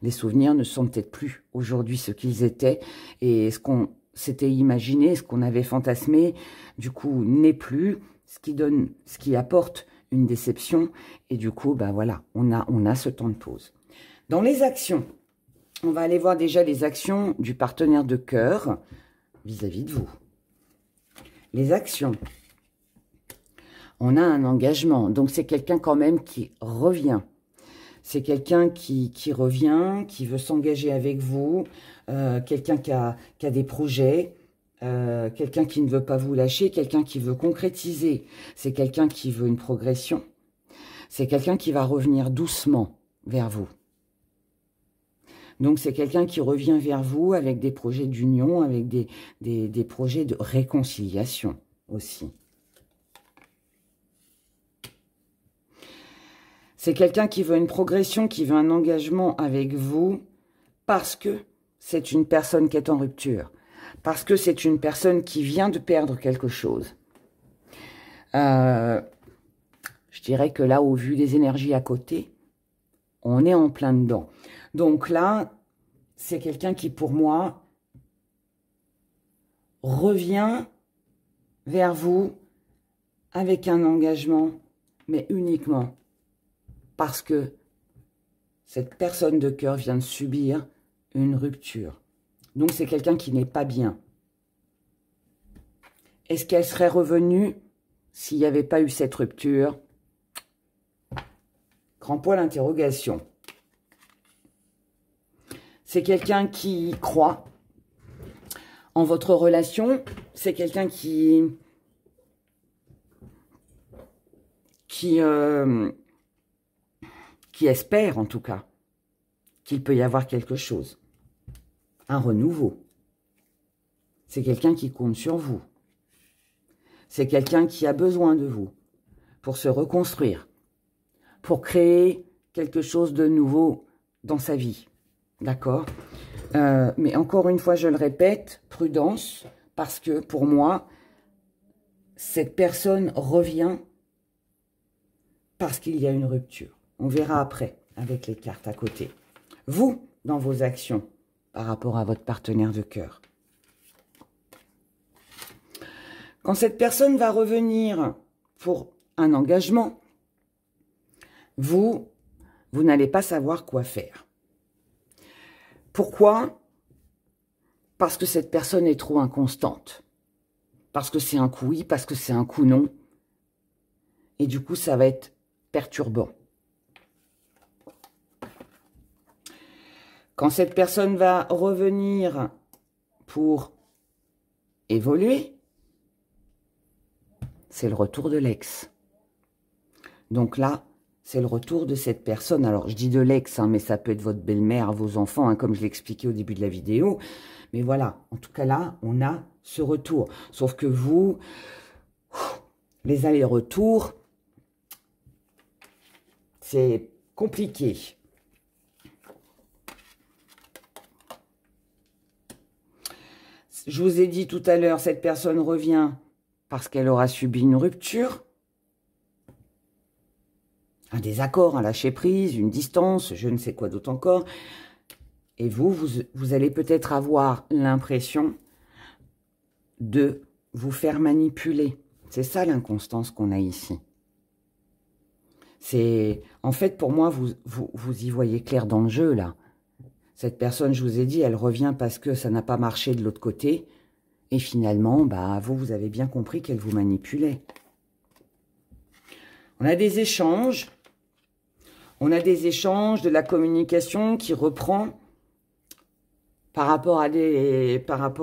Les souvenirs ne sont peut-être plus aujourd'hui ce qu'ils étaient, et ce qu'on s'était imaginé, ce qu'on avait fantasmé, du coup, n'est plus, ce qui apporte une déception, et du coup, ben voilà, on a ce temps de pause. Dans les actions, on va aller voir déjà les actions du partenaire de cœur vis-à-vis de vous. Les actions. On a un engagement, donc c'est quelqu'un quand même qui revient. C'est quelqu'un qui revient, qui veut s'engager avec vous, quelqu'un qui a des projets, quelqu'un qui ne veut pas vous lâcher, quelqu'un qui veut concrétiser. C'est quelqu'un qui veut une progression. C'est quelqu'un qui va revenir doucement vers vous. Donc, c'est quelqu'un qui revient vers vous avec des projets d'union, avec des projets de réconciliation aussi. C'est quelqu'un qui veut une progression, qui veut un engagement avec vous parce que c'est une personne qui est en rupture. Parce que c'est une personne qui vient de perdre quelque chose. Je dirais que là, au vu des énergies à côté, on est en plein dedans. Donc là, c'est quelqu'un qui, pour moi, revient vers vous avec un engagement, mais uniquement parce que cette personne de cœur vient de subir une rupture. Donc, c'est quelqu'un qui n'est pas bien. Est-ce qu'elle serait revenue s'il n'y avait pas eu cette rupture? Grand point d'interrogation. C'est quelqu'un qui croit en votre relation. C'est quelqu'un qui espère, en tout cas, qu'il peut y avoir quelque chose. Un renouveau. C'est quelqu'un qui compte sur vous. C'est quelqu'un qui a besoin de vous pour se reconstruire, pour créer quelque chose de nouveau dans sa vie. D'accord? Mais encore une fois, je le répète, prudence, parce que pour moi, cette personne revient parce qu'il y a une rupture. On verra après, avec les cartes à côté. Vous, dans vos actions, par rapport à votre partenaire de cœur. Quand cette personne va revenir pour un engagement, vous n'allez pas savoir quoi faire. Pourquoi? Parce que cette personne est trop inconstante. Parce que c'est un coup oui, parce que c'est un coup non. Et du coup, ça va être perturbant. Quand cette personne va revenir pour évoluer, c'est le retour de l'ex. Donc là, c'est le retour de cette personne. Alors, je dis de l'ex, hein, mais ça peut être votre belle-mère, vos enfants, hein, comme je l'ai expliqué au début de la vidéo. Mais voilà, en tout cas là, on a ce retour. Sauf que vous, les allers-retours, c'est compliqué. Je vous ai dit tout à l'heure, cette personne revient parce qu'elle aura subi une rupture, un désaccord, un lâcher-prise, une distance, je ne sais quoi d'autre encore. Et vous allez peut-être avoir l'impression de vous faire manipuler. C'est ça l'inconstance qu'on a ici. C'est, en fait, pour moi, vous y voyez clair dans le jeu, là. Cette personne, je vous ai dit, elle revient parce que ça n'a pas marché de l'autre côté. Et finalement, bah, vous avez bien compris qu'elle vous manipulait. On a des échanges. On a des échanges, de la communication qui reprend par rapport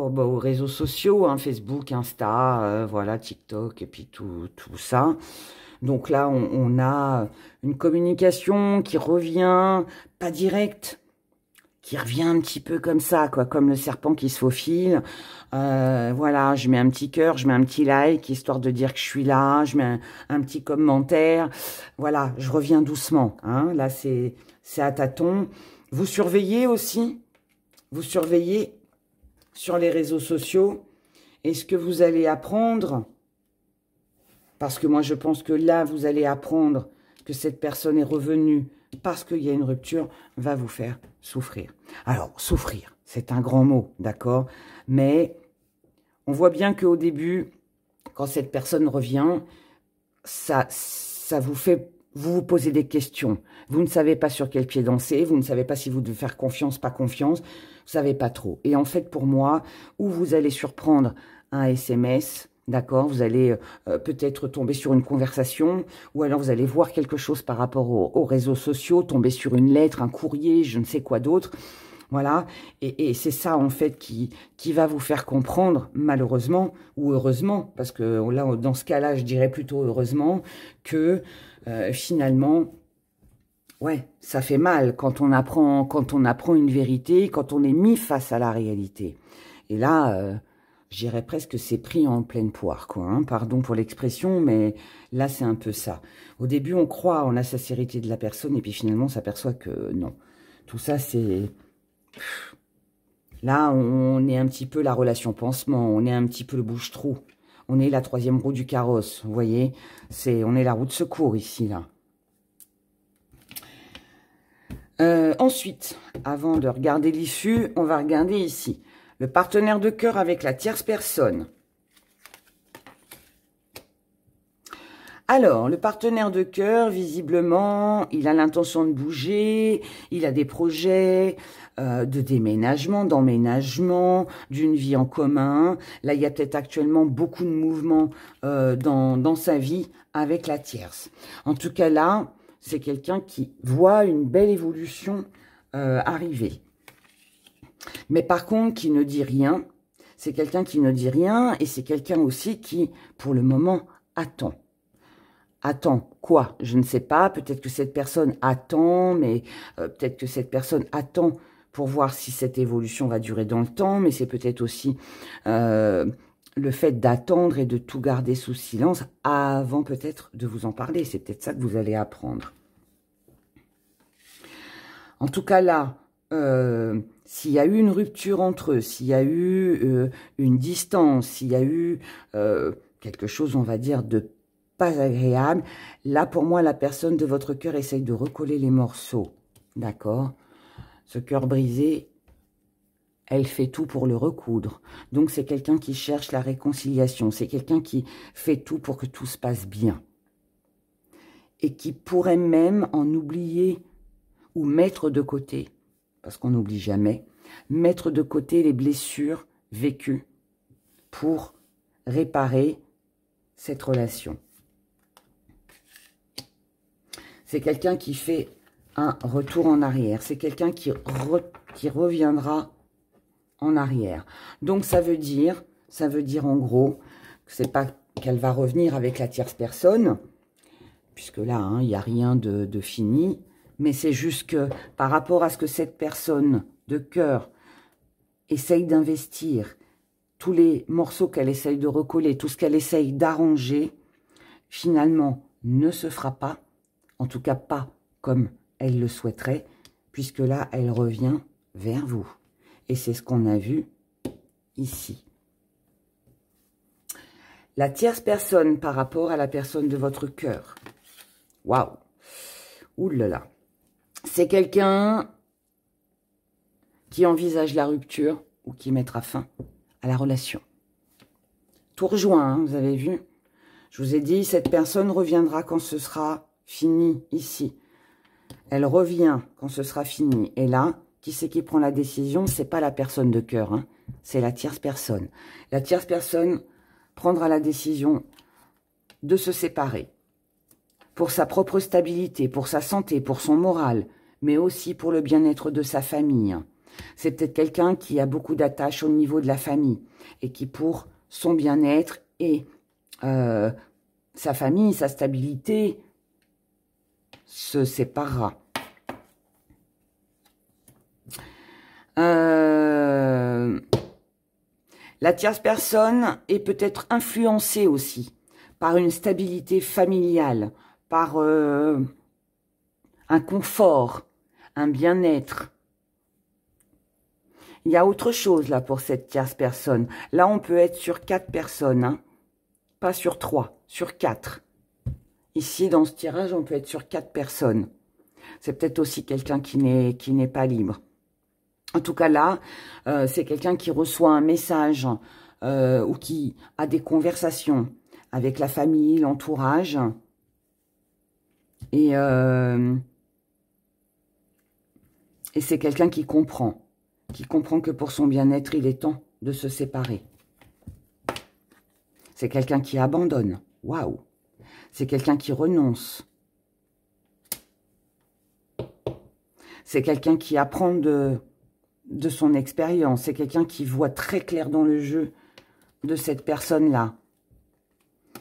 aux réseaux sociaux, hein, Facebook, Insta, voilà, TikTok et puis tout ça. Donc là, on a une communication qui revient, pas directe, qui revient un petit peu comme ça, quoi, comme le serpent qui se faufile. Voilà, je mets un petit cœur, je mets un petit like, histoire de dire que je suis là, je mets un petit commentaire. Voilà, je reviens doucement. Hein. Là, c'est à tâtons. Vous surveillez aussi. Vous surveillez sur les réseaux sociaux. Est-ce que vous allez apprendre? Parce que moi, je pense que là, vous allez apprendre que cette personne est revenue parce qu'il y a une rupture, va vous faire souffrir. Alors, souffrir, c'est un grand mot, d'accord? Mais on voit bien qu'au début, quand cette personne revient, ça vous fait, vous posez des questions. Vous ne savez pas sur quel pied danser, vous ne savez pas si vous devez faire confiance, pas confiance, vous ne savez pas trop. Et en fait, pour moi, où vous allez surprendre un SMS, d'accord, vous allez peut-être tomber sur une conversation, ou alors vous allez voir quelque chose par rapport aux réseaux sociaux, tomber sur une lettre, un courrier, je ne sais quoi d'autre. Voilà, et c'est ça en fait qui va vous faire comprendre, malheureusement, ou heureusement, parce que là, dans ce cas-là, je dirais plutôt heureusement, que finalement, ouais, ça fait mal quand on apprend une vérité, quand on est mis face à la réalité. Et là, je dirais presque que c'est pris en pleine poire, quoi. Hein. Pardon pour l'expression, mais là, c'est un peu ça. Au début, on croit en la sincérité de la personne, et puis finalement, on s'aperçoit que non. Tout ça, c'est... Là, on est un petit peu la relation pansement, on est un petit peu le bouche-trou. On est la troisième roue du carrosse, vous voyez. On est la roue de secours ici, là. Ensuite, avant de regarder l'issue, on va regarder ici. Le partenaire de cœur avec la tierce personne. Alors, le partenaire de cœur, visiblement, il a l'intention de bouger, il a des projets de déménagement, d'emménagement, d'une vie en commun. Là, il y a peut-être actuellement beaucoup de mouvements dans sa vie avec la tierce. En tout cas, là, c'est quelqu'un qui voit une belle évolution arriver. Mais par contre, qui ne dit rien, c'est quelqu'un qui ne dit rien et c'est quelqu'un aussi qui, pour le moment, attend. Attend quoi? Je ne sais pas. Peut-être que cette personne attend, mais peut-être que cette personne attend pour voir si cette évolution va durer dans le temps, mais c'est peut-être aussi le fait d'attendre et de tout garder sous silence avant peut-être de vous en parler. C'est peut-être ça que vous allez apprendre. En tout cas là, s'il y a eu une rupture entre eux, s'il y a eu une distance, s'il y a eu quelque chose, on va dire, de pas agréable, là pour moi la personne de votre cœur essaye de recoller les morceaux. D'accord? Ce cœur brisé, elle fait tout pour le recoudre. Donc, c'est quelqu'un qui cherche la réconciliation. C'est quelqu'un qui fait tout pour que tout se passe bien. Et qui pourrait même en oublier ou mettre de côté, parce qu'on n'oublie jamais, mettre de côté les blessures vécues pour réparer cette relation. C'est quelqu'un qui fait un retour en arrière. C'est quelqu'un qui reviendra en arrière. Donc, ça veut dire en gros, que c'est pas qu'elle va revenir avec la tierce personne, puisque là, il n'y a rien de fini, mais c'est juste que par rapport à ce que cette personne de cœur essaye d'investir, tous les morceaux qu'elle essaye de recoller, tout ce qu'elle essaye d'arranger, finalement, ne se fera pas, en tout cas pas comme elle le souhaiterait, puisque là, elle revient vers vous. Et c'est ce qu'on a vu ici. La tierce personne par rapport à la personne de votre cœur. Waouh! Ouh là là! C'est quelqu'un qui envisage la rupture ou qui mettra fin à la relation. Tout rejoint, hein, vous avez vu? Je vous ai dit, cette personne reviendra quand ce sera fini ici. Elle revient quand ce sera fini. Et là, qui c'est qui prend la décision? C'est pas la personne de cœur, hein, c'est la tierce personne. La tierce personne prendra la décision de se séparer. Pour sa propre stabilité, pour sa santé, pour son moral, mais aussi pour le bien-être de sa famille. C'est peut-être quelqu'un qui a beaucoup d'attaches au niveau de la famille et qui, pour son bien-être et sa famille, sa stabilité, se séparera. La tierce personne est peut-être influencée aussi par une stabilité familiale, par un confort, un bien-être. Il y a autre chose là pour cette tierce personne. Là, on peut être sur 4 personnes, hein, pas sur 3, sur 4. Ici, dans ce tirage, on peut être sur 4 personnes. C'est peut-être aussi quelqu'un qui n'est pas libre. En tout cas, là, c'est quelqu'un qui reçoit un message ou qui a des conversations avec la famille, l'entourage. Et c'est quelqu'un qui comprend que pour son bien-être, il est temps de se séparer. C'est quelqu'un qui abandonne. Waouh! C'est quelqu'un qui renonce. C'est quelqu'un qui apprend de son expérience. C'est quelqu'un qui voit très clair dans le jeu de cette personne-là.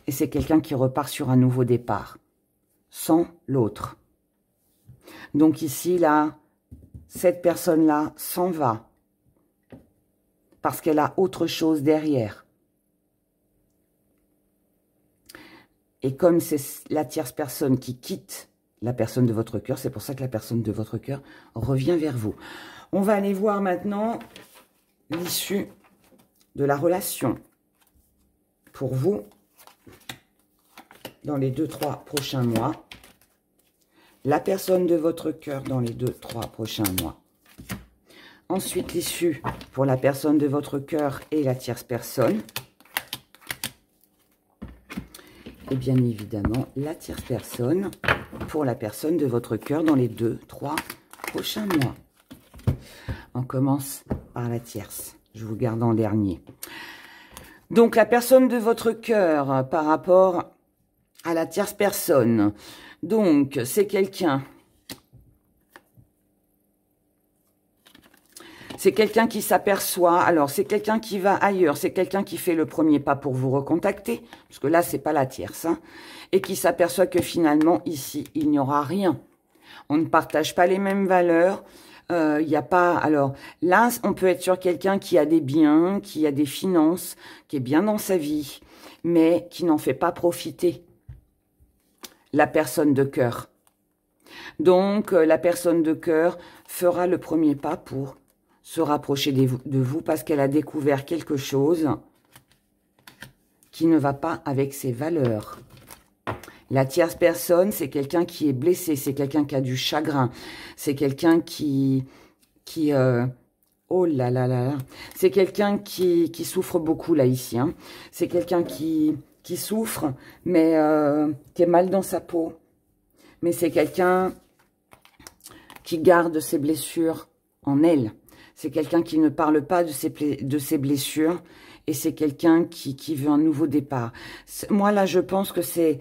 Et c'est quelqu'un qui repart sur un nouveau départ, sans l'autre. Donc ici, là, cette personne-là s'en va, parce qu'elle a autre chose derrière. Et comme c'est la tierce personne qui quitte la personne de votre cœur, c'est pour ça que la personne de votre cœur revient vers vous. On va aller voir maintenant l'issue de la relation pour vous dans les 2-3 prochains mois. La personne de votre cœur dans les 2-3 prochains mois. Ensuite, l'issue pour la personne de votre cœur et la tierce personne. Et bien évidemment, la tierce personne pour la personne de votre cœur dans les 2-3 prochains mois. On commence par la tierce. Je vous garde en dernier. Donc, la personne de votre cœur par rapport à la tierce personne. Donc, c'est quelqu'un. C'est quelqu'un qui s'aperçoit. Alors, c'est quelqu'un qui va ailleurs. C'est quelqu'un qui fait le premier pas pour vous recontacter. Parce que là, c'est pas la tierce. Hein, et qui s'aperçoit que finalement, ici, il n'y aura rien. On ne partage pas les mêmes valeurs. Il n'y a pas... Alors, là, on peut être sur quelqu'un qui a des biens, qui a des finances, qui est bien dans sa vie, mais qui n'en fait pas profiter la personne de cœur. Donc, la personne de cœur fera le premier pas pour se rapprocher de vous parce qu'elle a découvert quelque chose qui ne va pas avec ses valeurs. La tierce personne, c'est quelqu'un qui est blessé, c'est quelqu'un qui a du chagrin, c'est quelqu'un oh là là là là, c'est quelqu'un qui souffre beaucoup là ici, hein. C'est quelqu'un qui souffre, mais qui est mal dans sa peau. Mais c'est quelqu'un qui garde ses blessures en elle. C'est quelqu'un qui ne parle pas de ses blessures. Et c'est quelqu'un qui veut un nouveau départ. Moi, là, je pense que c'est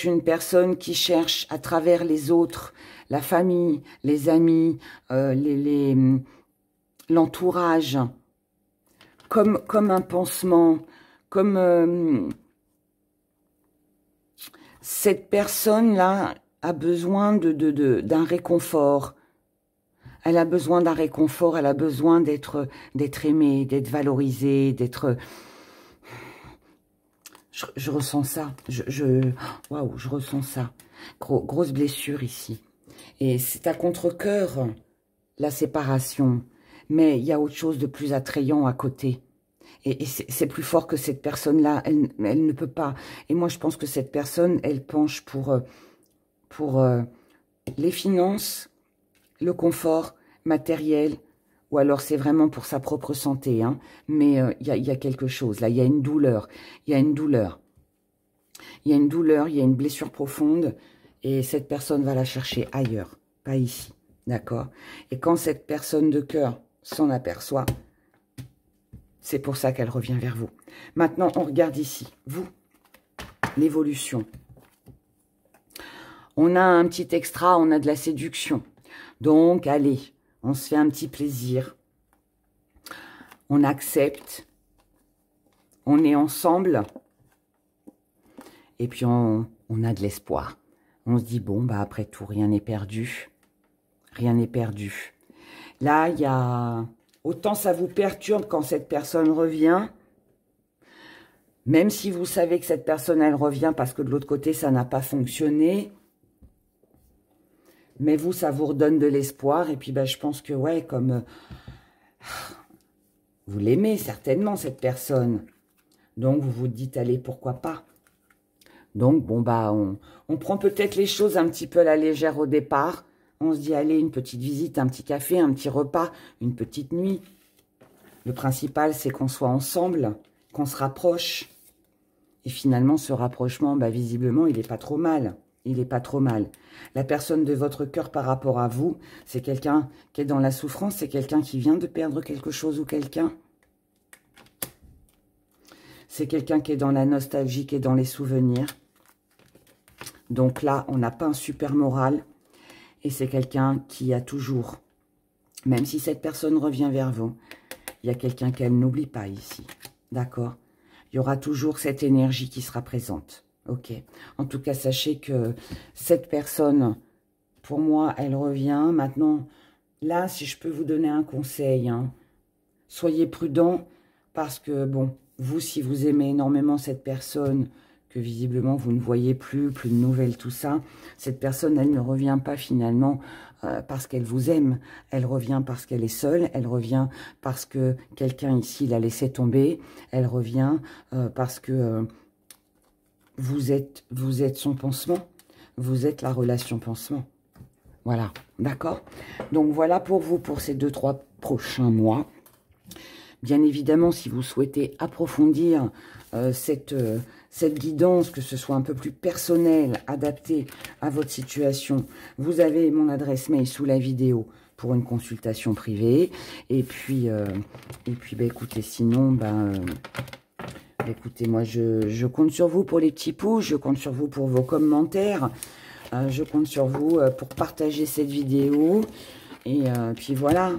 une personne qui cherche à travers les autres, la famille, les amis, l'entourage, comme un pansement, comme cette personne-là a besoin d'un réconfort. Elle a besoin d'un réconfort, elle a besoin d'être aimée, d'être valorisée, d'être... Je ressens ça, waouh, je ressens ça. Grosse blessure ici. Et c'est à contre-cœur, la séparation. Mais il y a autre chose de plus attrayant à côté. Et c'est plus fort que cette personne-là, elle ne peut pas. Et moi, je pense que cette personne, elle penche pour les finances, le confort matériel, ou alors c'est vraiment pour sa propre santé, hein. Mais il y a quelque chose, là, il y a une douleur, il y a une douleur. Il y a une douleur, il y a une blessure profonde, et cette personne va la chercher ailleurs, pas ici, d'accord? Et quand cette personne de cœur s'en aperçoit, c'est pour ça qu'elle revient vers vous. Maintenant, on regarde ici, vous, l'évolution. On a un petit extra, on a de la séduction. Donc, allez, on se fait un petit plaisir. On accepte. On est ensemble. Et puis, on a de l'espoir. On se dit, bon, bah après tout, rien n'est perdu. Rien n'est perdu. Là, il y a... Autant ça vous perturbe quand cette personne revient. Même si vous savez que cette personne, elle revient parce que de l'autre côté, ça n'a pas fonctionné. Mais vous, ça vous redonne de l'espoir. Et puis, ben, je pense que, ouais, comme... vous l'aimez certainement, cette personne. Donc, vous vous dites, allez, pourquoi pas. Donc, bon, bah, on prend peut-être les choses un petit peu à la légère au départ. On se dit, allez, une petite visite, un petit café, un petit repas, une petite nuit. Le principal, c'est qu'on soit ensemble, qu'on se rapproche. Et finalement, ce rapprochement, bah, visiblement, il n'est pas trop mal. Il n'est pas trop mal. La personne de votre cœur par rapport à vous, c'est quelqu'un qui est dans la souffrance, c'est quelqu'un qui vient de perdre quelque chose ou quelqu'un. C'est quelqu'un qui est dans la nostalgie, qui est dans les souvenirs. Donc là, on n'a pas un super moral. Et c'est quelqu'un qui a toujours, même si cette personne revient vers vous, il y a quelqu'un qu'elle n'oublie pas ici. D'accord? Il y aura toujours cette énergie qui sera présente. Ok. En tout cas, sachez que cette personne, pour moi, elle revient. Maintenant, là, si je peux vous donner un conseil, hein, soyez prudent parce que, bon, vous, si vous aimez énormément cette personne, que visiblement vous ne voyez plus de nouvelles, tout ça, cette personne, elle ne revient pas finalement parce qu'elle vous aime. Elle revient parce qu'elle est seule, elle revient parce que quelqu'un ici l'a laissé tomber, elle revient parce que... vous êtes son pansement. Vous êtes la relation pansement. Voilà, d'accord? Donc, voilà pour vous, pour ces 2-3 prochains mois. Bien évidemment, si vous souhaitez approfondir cette guidance, que ce soit un peu plus personnel, adapté à votre situation, vous avez mon adresse mail sous la vidéo pour une consultation privée. Et puis bah, écoutez, sinon, écoutez, moi, je compte sur vous pour les petits pouces, je compte sur vous pour vos commentaires, je compte sur vous pour partager cette vidéo. Et puis voilà,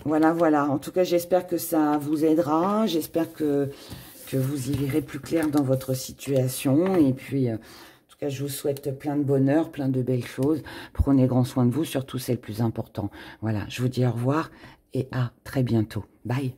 voilà. En tout cas, j'espère que ça vous aidera, j'espère que vous y verrez plus clair dans votre situation. Et puis, en tout tout cas, je vous souhaite plein de bonheur, plein de belles choses. Prenez grand soin de vous, surtout c'est le plus important. Voilà, je vous dis au revoir et à très bientôt. Bye.